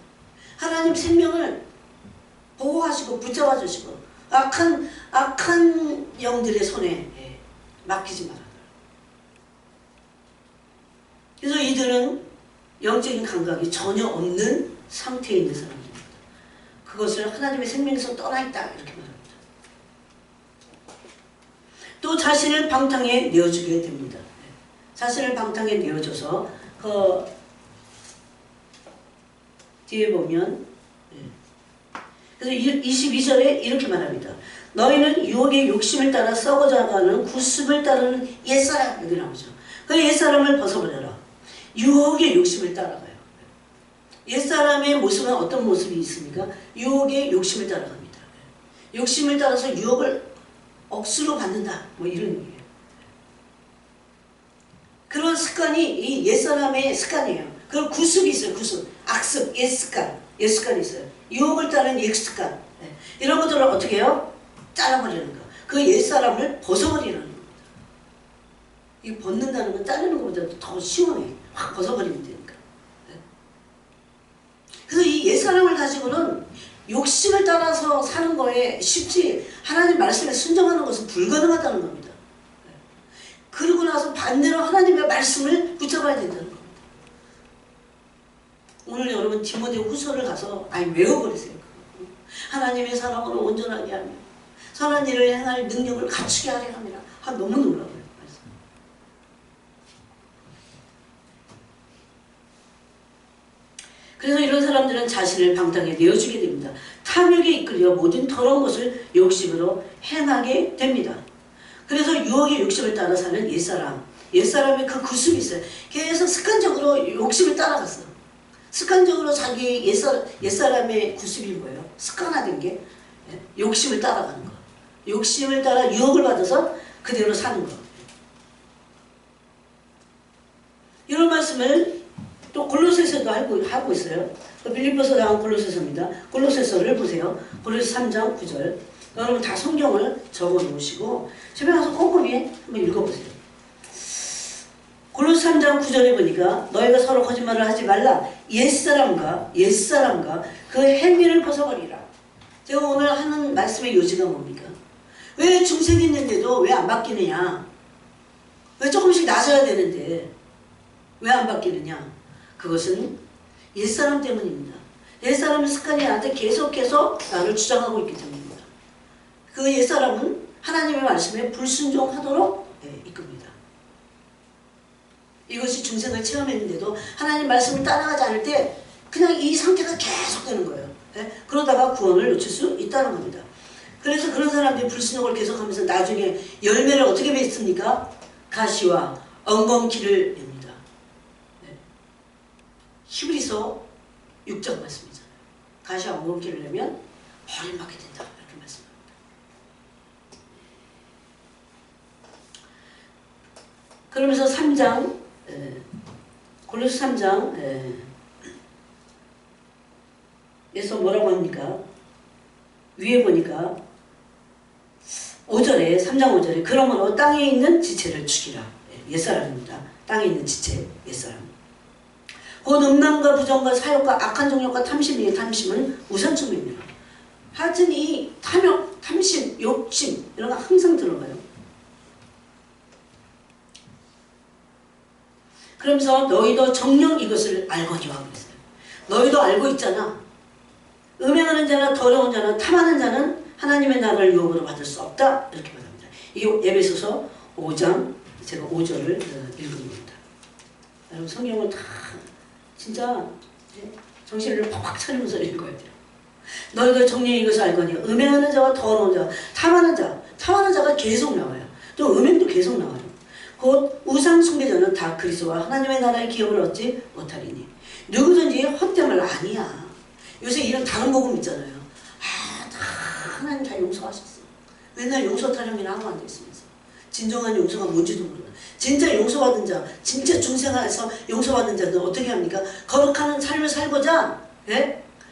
하나님 생명을 보호하시고 붙잡아 주시고 악한 영들의 손에 맡기지 말아요. 그래서 이들은 영적인 감각이 전혀 없는 상태에 있는 사람입니다. 그것을 하나님의 생명에서 떠나 있다 이렇게 말합니다. 또 자신을 방탕에 내어주게 됩니다. 자신을 방탕에 내어줘서 그 뒤에 보면 그래서 22절에 이렇게 말합니다. 너희는 유혹의 욕심을 따라 썩어져가는 구습을 따르는 옛사람 여기 나오죠. 그 옛사람을 벗어버려라. 유혹의 욕심을 따라가요. 옛사람의 모습은 어떤 모습이 있습니까? 유혹의 욕심을 따라갑니다. 욕심을 따라서 유혹을 억수로 받는다. 뭐 이런 얘기예요. 그런 습관이 이 옛사람의 습관이에요. 그런 구습이 있어요. 구습, 악습, 옛습관, 옛습관이 있어요. 유혹을 따르는 옛습관. 이런 것들을 어떻게 해요? 잘라버리는 거. 그 옛사람을 벗어버리는 겁니다. 이 벗는다는 건 자르는 것보다 더 시원해. 확 벗어버리면 되니까. 그래서 이 옛사람을 가지고는 욕심을 따라서 사는 거에 쉽지 하나님 말씀에 순종하는 것은 불가능하다는 겁니다. 그러고 나서 반대로 하나님의 말씀을 붙잡아야 된다는 겁니다. 오늘 여러분 디모데 후서를 가서 외워버리세요. 하나님의 사랑으로 온전하게 하며 선한 일을 행할 능력을 갖추게 하려 합니다. 너무 놀라워요. 그래서 이런 사람들은 자신을 방탕에 내어주게 됩니다. 탐욕에 이끌려 모든 더러운 것을 욕심으로 행하게 됩니다. 그래서 유혹의 욕심을 따라 사는 옛사람, 옛사람의 그 구습이 있어요. 계속 습관적으로 욕심을 따라갔어. 습관적으로 자기 옛사람의 구습이 뭐예요? 습관화된 게 욕심을 따라가는 거. 욕심을 따라 유혹을 받아서 그대로 사는 거. 이런 말씀을 또 골로새서도 하고 있어요. 빌립보서 나온 골로새서입니다. 골로새서를 보세요. 골로새 3장 9절. 여러분 다 성경을 적어 놓으시고 집에 가서 꼼꼼히 한번 읽어보세요. 골로새 3장 9절에 보니까 너희가 서로 거짓말을 하지 말라. 옛사람과 그 행위를 벗어버리라. 제가 오늘 하는 말씀의 요지가 뭡니까? 왜 중생이 있는데도 왜 안 바뀌느냐? 왜 조금씩 낮아야 되는데 왜 안 바뀌느냐? 그것은 옛사람 때문입니다. 옛사람의 습관이 나한테 계속해서 나를 주장하고 있기 때문입니다. 그 옛사람은 하나님의 말씀에 불순종하도록 이끕니다. 이것이 중생을 체험했는데도 하나님 말씀을 따라가지 않을 때 그냥 이 상태가 계속되는 거예요. 그러다가 구원을 놓칠 수 있다는 겁니다. 그래서 그런 사람들이 불순종을 계속하면서 나중에 열매를 어떻게 맺습니까? 가시와 엉겅퀴를 냅니다. 히브리서 6장 말씀이잖아요. 가시와 엉겅퀴를 내면 벌을 맞게 된다. 이렇게 말씀합니다. 그러면서 3장 골로새 3장 에서 뭐라고 합니까? 위에 보니까 5절에 3장 5절에 그러므로 땅에 있는 지체를 죽이라. 옛사람입니다. 땅에 있는 지체 옛사람. 곧 음란과 부정과 사욕과 악한 정욕과 탐심이 탐심은 우선충입니다. 하여튼 이 탐욕, 탐심, 욕심 이런 거 항상 들어가요. 그러면서 너희도 정녕 이것을 알거니와 그랬어요. 너희도 알고 있잖아. 음행하는 자나 더러운 자나 탐하는 자는 하나님의 나라를 유업으로 받을 수 없다. 이렇게 말합니다. 이게 에베소서 5장 제가 5절을 읽은 겁니다. 여러분 성경을 다 진짜 정신을 팍팍 차리면서 읽어야 돼요. 너희도 정령이 이것을 알거니 음행하는 자와 더러운 자, 탐하는 자가 계속 나와요. 또 음행도 계속 나와요. 곧 우상 숭배자는 다 그리스도와 하나님의 나라의 기업을 얻지 못하리니 누구든지 헛됨을 아니야. 요새 이런 다른 복음 있잖아요. 다 하나님 다 용서하셨어. 맨날 용서 타령이나 하고 앉아있으면서 진정한 용서가 뭔지도 모르고 진짜 용서받은 자, 진짜 중생에서 용서받은 자들 어떻게 합니까? 거룩한 삶을 살고자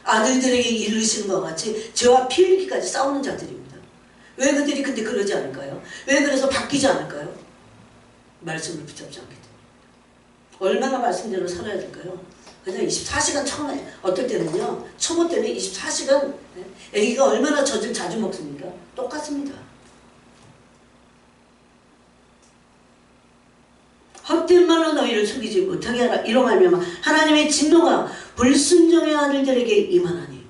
아들들에게 이르시는 것과 같이 죄와 피 흘리기까지 싸우는 자들입니다. 왜 그들이 근데 그러지 않을까요? 왜 그래서 바뀌지 않을까요? 말씀을 붙잡지 않기 때문에. 얼마나 말씀대로 살아야 될까요? 그냥 24시간 처음에 어떨 때는요. 초보 때는 24시간 애기가 얼마나 젖을 자주 먹습니까? 똑같습니다. 헛된 말로 너희를 속이지 못하게 하라. 이로 말미암아 하나님의 진노가 불순종의 아들들에게 임하나니.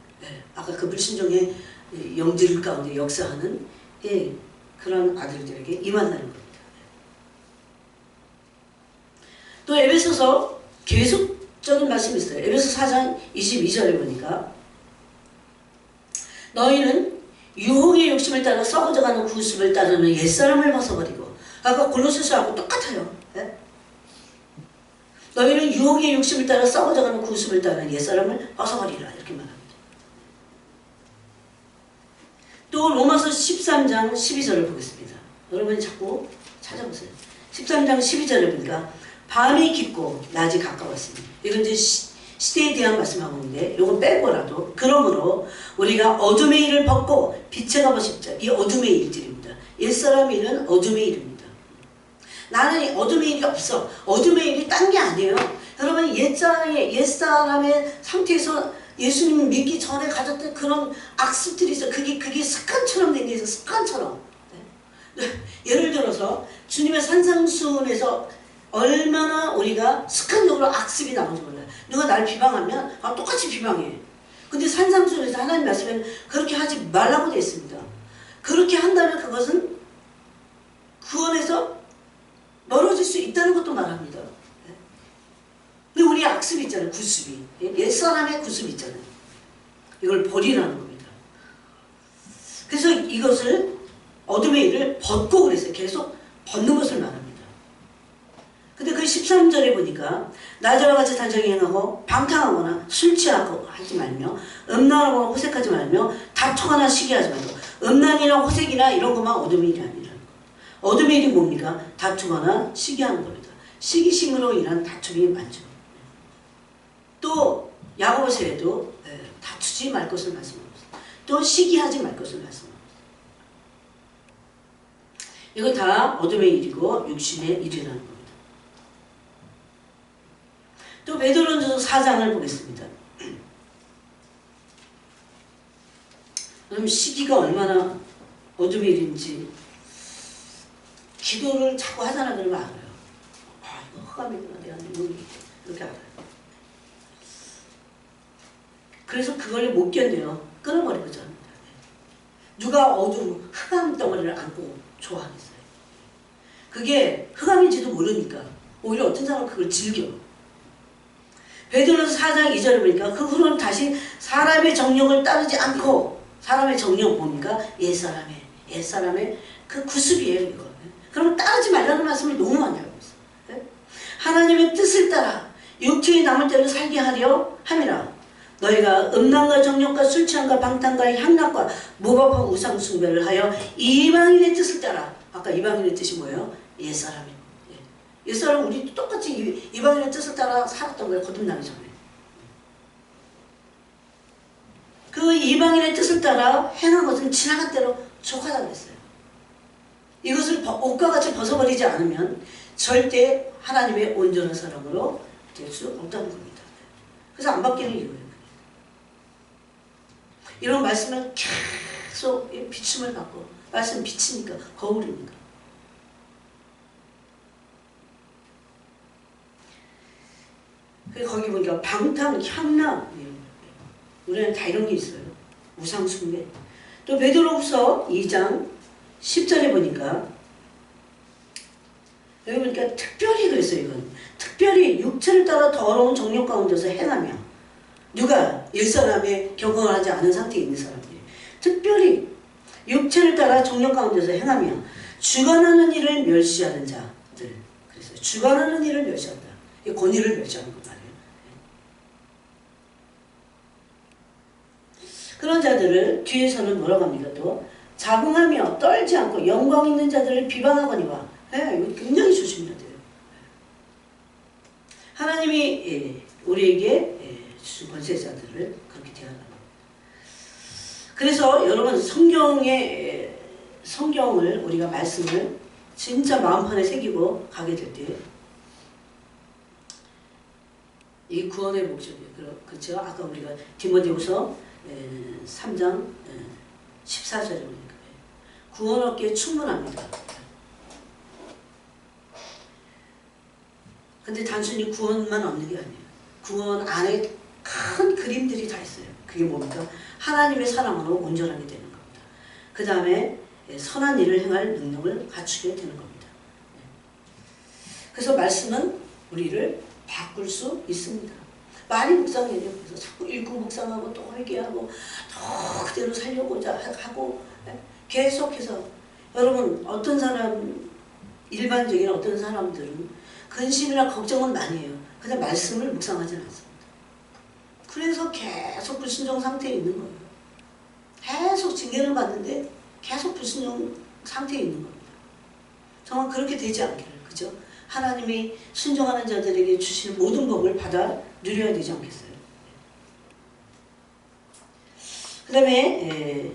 아까 그 불순종의 영들 가운데 역사하는 그런 아들들에게 임한다는 겁니다. 또 에베소서 계속적인 말씀이 있어요. 에베소 4장 22절에 보니까 너희는 유혹의 욕심을 따라 썩어져가는 구습을 따르는 옛사람을 벗어버리고 아까 골로새서하고 똑같아요. 너희는 유혹의 욕심을 따라 썩어져가는 구습을 따르는 옛사람을 벗어버리라 이렇게 말합니다. 또 로마서 13장 12절을 보겠습니다. 여러분이 자꾸 찾아보세요. 13장 12절에 보니까 밤이 깊고 낮이 가까웠습니다. 이건 이제 시대에 대한 말씀하고 있는데 이건 빼고라도 그러므로 우리가 어둠의 일을 벗고 빛에 가보십자. 이 어둠의 일들입니다. 옛사람의 일은 어둠의 일입니다. 나는 어둠의 일이 없어. 어둠의 일이 딴 게 아니에요. 여러분 옛사람의 상태에서 예수님 믿기 전에 가졌던 그런 악습들이 있어. 그게 습관처럼 된 게 있어. 습관처럼. 예를 들어서 주님의 산상수훈에서 얼마나 우리가 습관적으로 악습이 나오는지 몰라요. 누가 날 비방하면 똑같이 비방해. 근데 산상수훈에서 하나님 말씀에는 그렇게 하지 말라고 되어 있습니다. 그렇게 한다면 그것은 구원에서 멀어질 수 있다는 것도 말합니다. 근데 우리 악습이 있잖아요. 구습이. 옛사람의 구습이 있잖아요. 이걸 버리라는 겁니다. 그래서 이것을 어둠의 일을 벗고 그랬어요. 계속 벗는 것을 말합니다. 근데 그 13절에 보니까 낮에와 같이 단정히 행하고 방탕하거나 술 취하고 하지 말며 음란하거나 호색하지 말며 다투거나 시기하지 말고 음란이나 호색이나 이런 것만 어둠의 일이 아니라는 거. 어둠의 일이 뭡니까? 다투거나 시기하는 겁니다. 시기심으로 인한 다툼이 많죠. 또 야고보서에도 다투지 말 것을 말씀합니다. 또 시기하지 말 것을 말씀합니다. 이거 다 어둠의 일이고 육신의 일이라는 겁니다. 또 베드로전서 4장을 보겠습니다. 그럼 시기가 얼마나 어둠의 일인지 기도를 자꾸 하잖아 그러면 알아요. 이거 흑암이구나 내가 이렇게 알아요. 그래서 그걸 못 견뎌요. 끊어버리고자 합니다. 누가 어두운 흑암 덩어리를 안고 좋아하겠어요. 그게 흑암인지도 모르니까 오히려 어떤 사람은 그걸 즐겨. 베드로전서 4장 2절을 보니까 그 후로는 다시 사람의 정령을 따르지 않고 사람의 정령 뭡니까? 옛사람의 그 구습이에요. 이거. 그럼 따르지 말라는 말씀을 너무 많이 하고 있어요. 하나님의 뜻을 따라 육체의 남을 때를 살게 하려 함이라. 너희가 음란과 정욕과 술 취함과 방탕과 향락과 무법하고 우상 숭배를 하여 이방인의 뜻을 따라. 아까 이방인의 뜻이 뭐예요? 옛사람이. 옛사람 우리 똑같이 이방인의 뜻을 따라 살았던 거예요. 거듭나기 전에. 그 이방인의 뜻을 따라 행한 것은 지나간 대로 족하다 그랬어요. 이것을 옷과 같이 벗어버리지 않으면 절대 하나님의 온전한 사람으로 될 수 없다는 겁니다. 그래서 안 바뀌는 이유예요. 이런 말씀은 계속 비춤을 받고 말씀 빛이니까 거울이니까. 거기 보니까 방탕, 향락, 우리는 다 이런 게 있어요. 우상숭배. 또 베드로후서 2장 10절에 보니까 여기 보니까 특별히 그랬어요. 이건 특별히 육체를 따라 더러운 정욕 가운데서 행하며, 누가 일사람에 경건하지 않은 상태에 있는 사람들이 특별히 육체를 따라 정욕 가운데서 행하며 주관하는 일을 멸시하는 자들. 그래서 주관하는 일을 멸시한다. 이 권위를 멸시하는 것 말이에요. 그런 자들을 뒤에서는 뭐라고 합니까? 또 자긍하며 떨지 않고 영광 있는 자들을 비방하거니와. 이거 굉장히 조심해야 돼요. 하나님이 우리에게 주신 권세자들을 그렇게 대하는 겁니다. 그래서 여러분 성경을 우리가 말씀을 진짜 마음판에 새기고 가게 될 때 이 구원의 목적이에요. 그렇죠? 아까 우리가 디모데후서 3장 14절에 보니까 구원 얻기에 충분합니다. 근데 단순히 구원만 얻는 게 아니에요. 구원 안에 큰 그림들이 다 있어요. 그게 뭡니까? 하나님의 사랑으로 온전하게 되는 겁니다. 그 다음에 선한 일을 행할 능력을 갖추게 되는 겁니다. 그래서 말씀은 우리를 바꿀 수 있습니다. 많이 묵상해야 돼요. 그래서 자꾸 읽고 묵상하고 또 회개하고 더 그대로 살려고자 하고 계속해서 여러분 어떤 사람 일반적인 어떤 사람들은 근심이나 걱정은 많이 해요. 근데 말씀을 묵상하지는 않습니다. 그래서 계속 불순종 상태에 있는 거예요. 계속 징계를 받는데 계속 불순종 상태에 있는 겁니다. 정말 그렇게 되지 않기를, 그죠? 하나님이 순종하는 자들에게 주시는 모든 법을 받아 누려야 되지 않겠어요? 그 다음에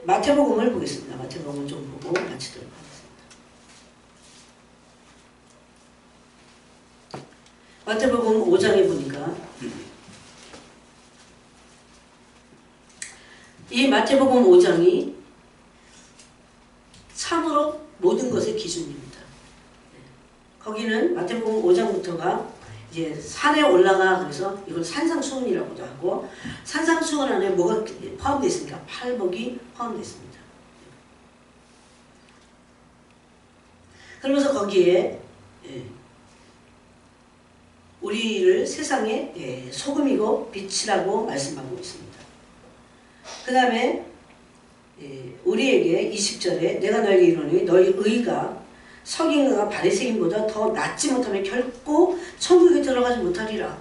마태복음을 보겠습니다. 마태복음을 좀 보고 마치도록 하겠습니다. 마태복음 5장에 보니까 이 마태복음 5장이 참으로 모든 것의 기준입니다. 거기는 마태복음 5장부터가 이제 산에 올라가, 그래서 이걸 산상수훈이라고도 하고, 산상수훈 안에 뭐가 포함되어 있습니까? 팔복이 포함되어 있습니다. 그러면서 거기에 우리를 세상의 소금이고 빛이라고 말씀하고 있습니다. 그 다음에 우리에게 20절에 내가 너에게 이르노니 너희 의가 서기관과 바리새인보다 더 낫지 못하면 결코 천국에 들어가지 못하리라.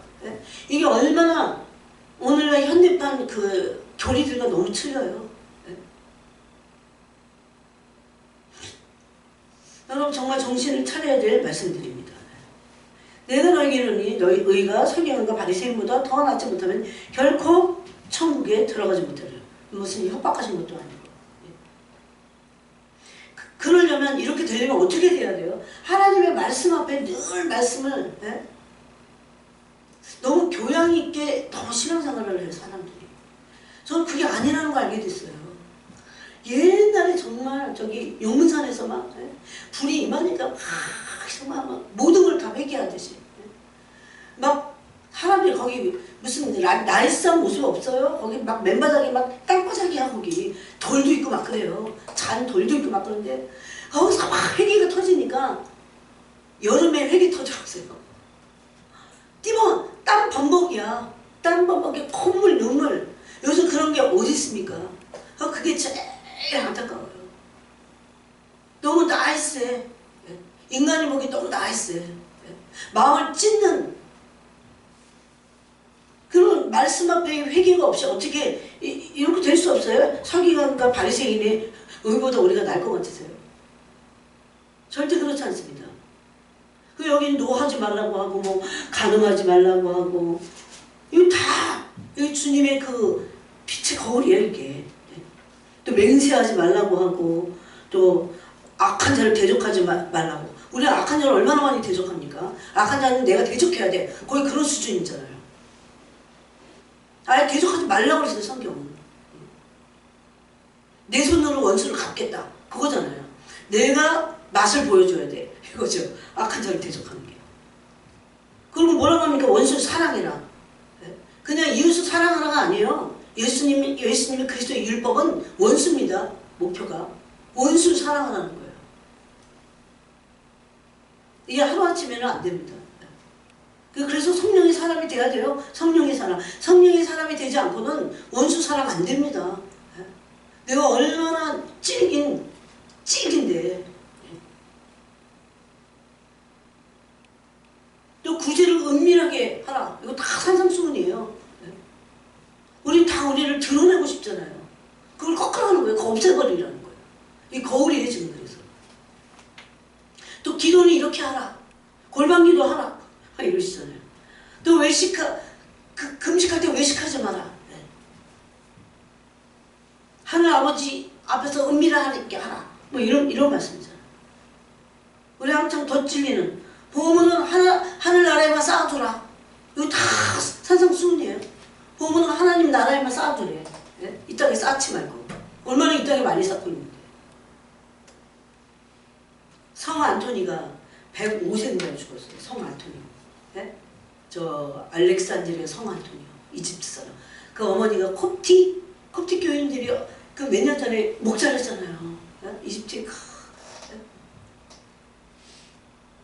이게 얼마나 오늘날 현대판 그 교리들과 너무 틀려요. 여러분 정말 정신을 차려야 될 말씀드립니다. 내가 너에게 이르노니 너희 의가 서기관과 바리새인보다 더 낫지 못하면 결코 천국에 들어가지 못하리라. 무슨 협박하신 것도 아니고. 그러려면 이렇게 되려면 어떻게 돼야 돼요? 하나님의 말씀 앞에 늘 말씀을 너무 교양 있게 너무 신앙생활을 해요, 사람들이. 저는 그게 아니라는 걸 알게 됐어요. 옛날에 정말 저기 용문산에서 막 불이 임하니까 정말 막 모든 걸 다 회개하듯이 막 사람들이 거기 무슨 날쌘 모습 없어요? 거기 막 맨바닥에 막 땅바닥이야. 거기 돌도 있고 막 그래요. 잔 돌도 있고 막 그런데 거기서 막 회개가 터지니까 여름에 회개 터져보세요. 뛰면 땀 범벅이야. 땀 범벅에 콧물 눈물. 요즘 그런 게 어디 있습니까? 그게 제일 안타까워요. 너무 나이스해. 인간이 보기 너무 나이스해. 마음을 찢는 그런 말씀 앞에 회개가 없이 어떻게 이렇게 될 수 없어요? 서기관과 바리새인의 의보다 우리가 나을 것 같으세요? 절대 그렇지 않습니다. 그 여긴 노하지 말라고 하고 뭐 간음하지 말라고 하고 이거 다 이 주님의 그 빛의 거울이에요. 이게 또 맹세하지 말라고 하고 또 악한 자를 대적하지 말라고. 우리가 악한 자를 얼마나 많이 대적합니까? 악한 자는 내가 대적해야 돼. 거의 그런 수준이잖아요. 아예 대적하지 말라고 그랬어요, 성경은. 내 손으로 원수를 갚겠다. 그거잖아요. 내가 맛을 보여줘야 돼. 이거죠. 악한 자를 대적하는 게. 그리고 뭐라고 합니까? 원수를 사랑해라. 그냥 이웃을 사랑하라가 아니에요. 예수님이 그리스도의 율법은 원수입니다. 목표가. 원수를 사랑하라는 거예요. 이게 하루아침에는 안 됩니다. 그래서 성령의 사람이 돼야 돼요. 성령의 사람. 성령의 사람이 되지 않고는 원수 사랑 안 됩니다. 내가 얼마나 찌긴데. 또 구제를 은밀하게 하라. 이거 다 산상수훈이에요. 우리 다 우리를 드러내고 싶잖아요. 그걸 거꾸로 하는 거예요. 그거 없애버리라는 거예요. 이 거울이에요, 지금 그래서. 또 기도는 이렇게 하라. 골방기도 하라. 이러시잖아요. 또 금식할 때 외식하지 마라. 하늘 아버지 앞에서 은밀하게 하라. 뭐 이런 말씀이잖아요. 우리 한창 더 찔리는 보험은 하늘나라에만 쌓아두라. 이거 다 산상수훈이에요. 보험은 하나님 나라에만 쌓아두래. 이 땅에 쌓지 말고. 얼마나 이 땅에 많이 쌓고 있는데. 성 안토니가 105세인가 죽었어요. 성 안토니. 저 알렉산드리아 성 안토니오. 이집트 사람. 그 어머니가 콥틱 교인들이 그 몇 년 전에 목자를 했잖아요. 이집트에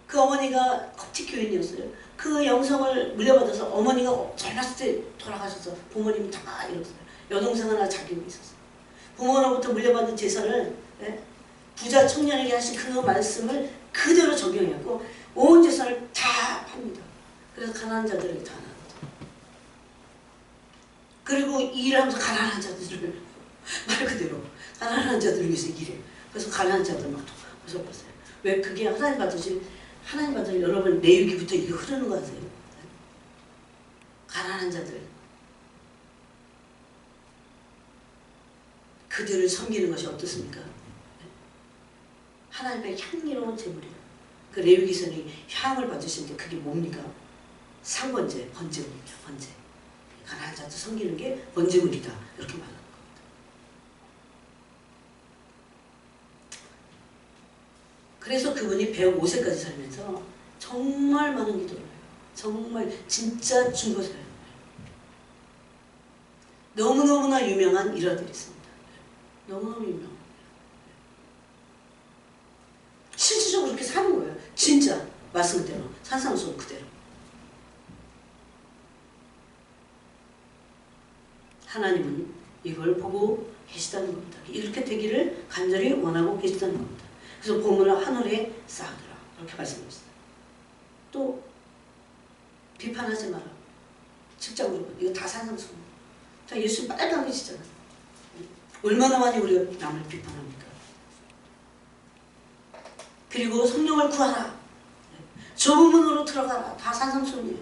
그 어머니가 콥틱 교인이었어요. 그 영성을 물려받아서 어머니가 젊었을 때 돌아가셔서 부모님 다 이뤘어요. 여동생 하나 자기가 있었어요. 부모로부터 물려받은 재산을 부자 청년에게 하신 그 말씀을 그대로 적용했고 온 재산을 다 팝니다. 그래서 가난한 자들에게 다 나눠요. 그리고 일하면서 가난한 자들을 말 그대로 가난한 자들을 위해서 일해요. 그래서 가난한 자들 막 보셨어요. 왜 그게 하나님 받으신 여러분 내유기부터 이게 흐르는 거 아세요? 가난한 자들 그들을 섬기는 것이 어떻습니까? 하나님의 향기로운 제물이다. 그 레위기서는 향을 받으시는데 그게 뭡니까? 상번제, 번제물이죠. 번제. 가난한 자들 섬기는 게 번제물이다. 이렇게 말하는 겁니다. 그래서 그분이 105세까지 살면서 정말 많은 기도를 해요. 정말 진짜 중보자예요. 너무너무나 유명한 일화들이 있습니다. 너무너무 유명한. 실질적으로 그렇게 사는 거예요. 진짜 말씀 그대로 산상수훈 그대로. 하나님은 이걸 보고 계시다는 겁니다. 이렇게 되기를 간절히 원하고 계시다는 겁니다. 그래서 보물을 하늘에 쌓아두라 이렇게 말씀하셨어요. 또 비판하지 마라. 직장으로 이거 다 산상수훈. 자, 예수님 빨강해지잖아요. 얼마나 많이 우리가 남을 비판합니까? 그리고 성령을 구하라. 좁은 문으로 들어가라. 다 산상수훈이에요.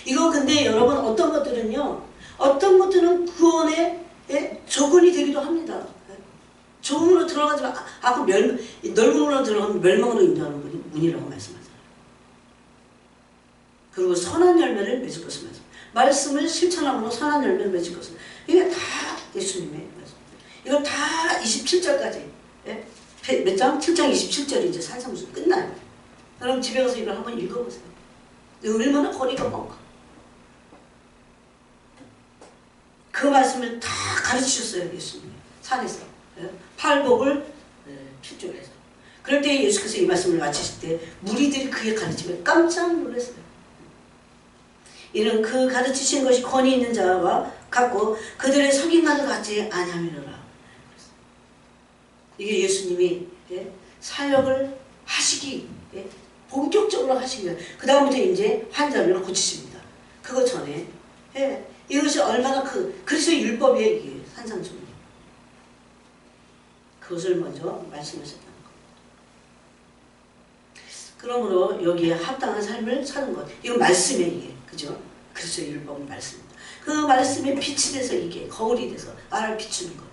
이거 근데 여러분 어떤 것들은 구원의 조건이 되기도 합니다. 좁은 문으로 들어가지 마. 아까 넓은 문으로 들어가면 멸망으로 인도하는 문이라고 말씀하잖아요. 그리고 선한 열매를 맺을 것을 말씀. 말씀을 실천함으로 선한 열매를 맺을 것을. 이게 다 예수님의 말씀. 이걸 다 27절까지. 몇 장? 7장 27절이 이제 산상수훈 끝나요. 여러분 집에 가서 이걸 한번 읽어보세요. 얼마나 거리가 먼가. 그 말씀을 다 가르치셨어요. 예수님이. 산에서. 팔복을 필조해서. 그럴 때 예수께서 이 말씀을 마치실 때 무리들이 그의 가르침에 깜짝 놀랐어요. 이는 그 가르치신 것이 권위 있는 자와 같고 그들의 석인과도 같지 아니함이로라. 이게 예수님이 사역을 하시기 본격적으로 하시기 위해 그 다음부터 이제 환자를 고치십니다. 그거 전에 이것이 얼마나 그리스도의 율법이에요. 이게 산상수훈. 그것을 먼저 말씀하셨다는 것. 그러므로 여기에 합당한 삶을 사는 것. 이건 말씀이에요. 이게. 그죠? 그리스도의 율법은 말씀입니다. 그 말씀에 빛이 돼서 이게 거울이 돼서 나를 비추는 것.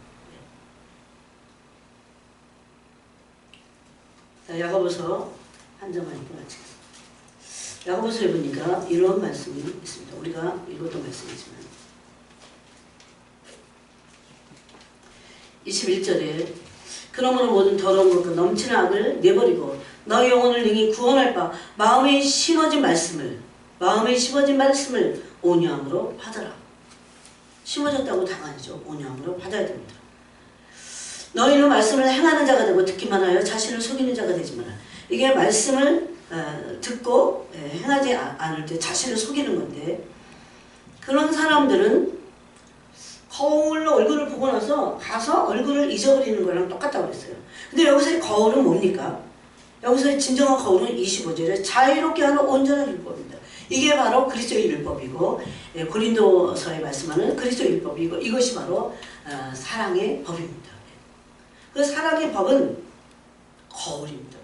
자, 야고보서 한 장만 읽고 마치겠습니다. 야고보서에 보니까 이런 말씀이 있습니다. 우리가 읽었던 말씀이지만 21절에 그러므로 모든 더러운 것과 넘치는 악을 내버리고 너희 영혼을 능히 구원할 바 마음에 심어진 말씀을 마음에 심어진 말씀을 온유함으로 받아라. 심어졌다고 당하죠. 온유함으로 받아야 됩니다. 너희는 말씀을 행하는 자가 되고 듣기만 하여 자신을 속이는 자가 되지 마라. 이게 말씀을 듣고 행하지 않을 때 자신을 속이는 건데, 그런 사람들은 거울로 얼굴을 보고 나서 가서 얼굴을 잊어버리는 거랑 똑같다고 그랬어요. 근데 여기서의 거울은 뭡니까? 여기서의 진정한 거울은 25절에 자유롭게 하는 온전한 율법입니다. 이게 바로 그리스도의 율법이고, 고린도서에 말씀하는 그리스도의 율법이고, 이것이 바로 사랑의 법입니다. 그 사랑의 법은 거울입니다.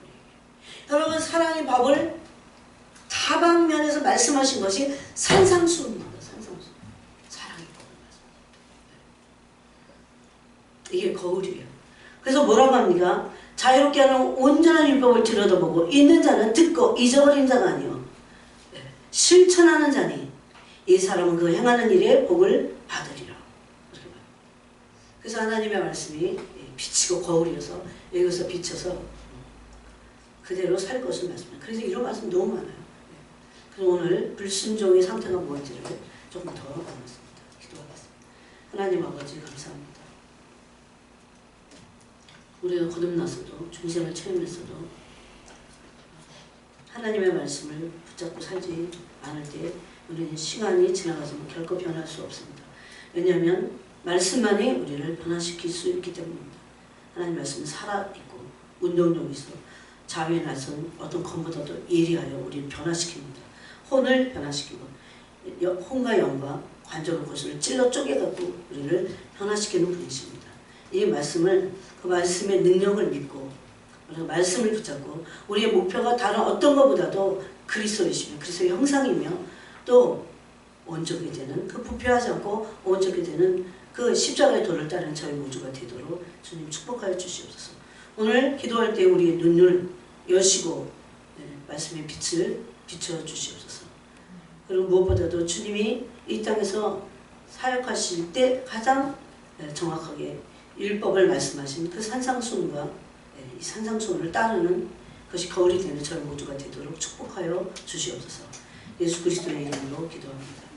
여러분, 사랑의 법을 다방면에서 말씀하신 것이 산상수훈입니다. 산상수훈. 사랑의 법을 말씀하십니다. 이게 거울이에요. 그래서 뭐라고 합니까? 자유롭게 하는 온전한 율법을 들여다보고 있는 자는 듣고 잊어버린 자가 아니요 실천하는 자니 이 사람은 그 행하는 일에 복을 받으리라. 그래서 하나님의 말씀이 비치고 거울이어서 여기서 비쳐서 그대로 살 것을 말씀합니다. 그래서 이런 말씀 너무 많아요. 그래서 오늘 불순종의 상태가 무엇인지를 조금 더 나눴습니다. 기도하겠습니다. 하나님 아버지 감사합니다. 우리가 거듭났어도 중생을 체험했어도 하나님의 말씀을 붙잡고 살지 않을 때 우리는 시간이 지나가서는 결코 변할 수 없습니다. 왜냐하면 말씀만이 우리를 변화시킬 수 있기 때문입니다. 하나님 말씀은 살아있고 운동력이 있어 자유에 나선 어떤 것보다도 예리하여 우리를 변화시킵니다. 혼을 변화시키고 혼과 영과 관절과 골수를 찔러 쪼개갖고 우리를 변화시키는 분이십니다. 이 말씀을 그 말씀의 능력을 믿고 우리가 말씀을 붙잡고 우리의 목표가 다른 어떤 것보다도 그리스도이시며 그리스도의 형상이며 또 온전히 되는 그 부패하지 않고 온전히 되는 그 십자가의 도를 따르는 저희 모두가 되도록 주님 축복하여 주시옵소서. 오늘 기도할 때 우리의 눈을 여시고 말씀의 빛을 비춰 주시옵소서. 그리고 무엇보다도 주님이 이 땅에서 사역하실 때 가장 정확하게 율법을 말씀하신 그 산상수훈과 이 산상수훈을 따르는 것이 거울이 되는 저희 모두가 되도록 축복하여 주시옵소서. 예수 그리스도의 이름으로 기도합니다.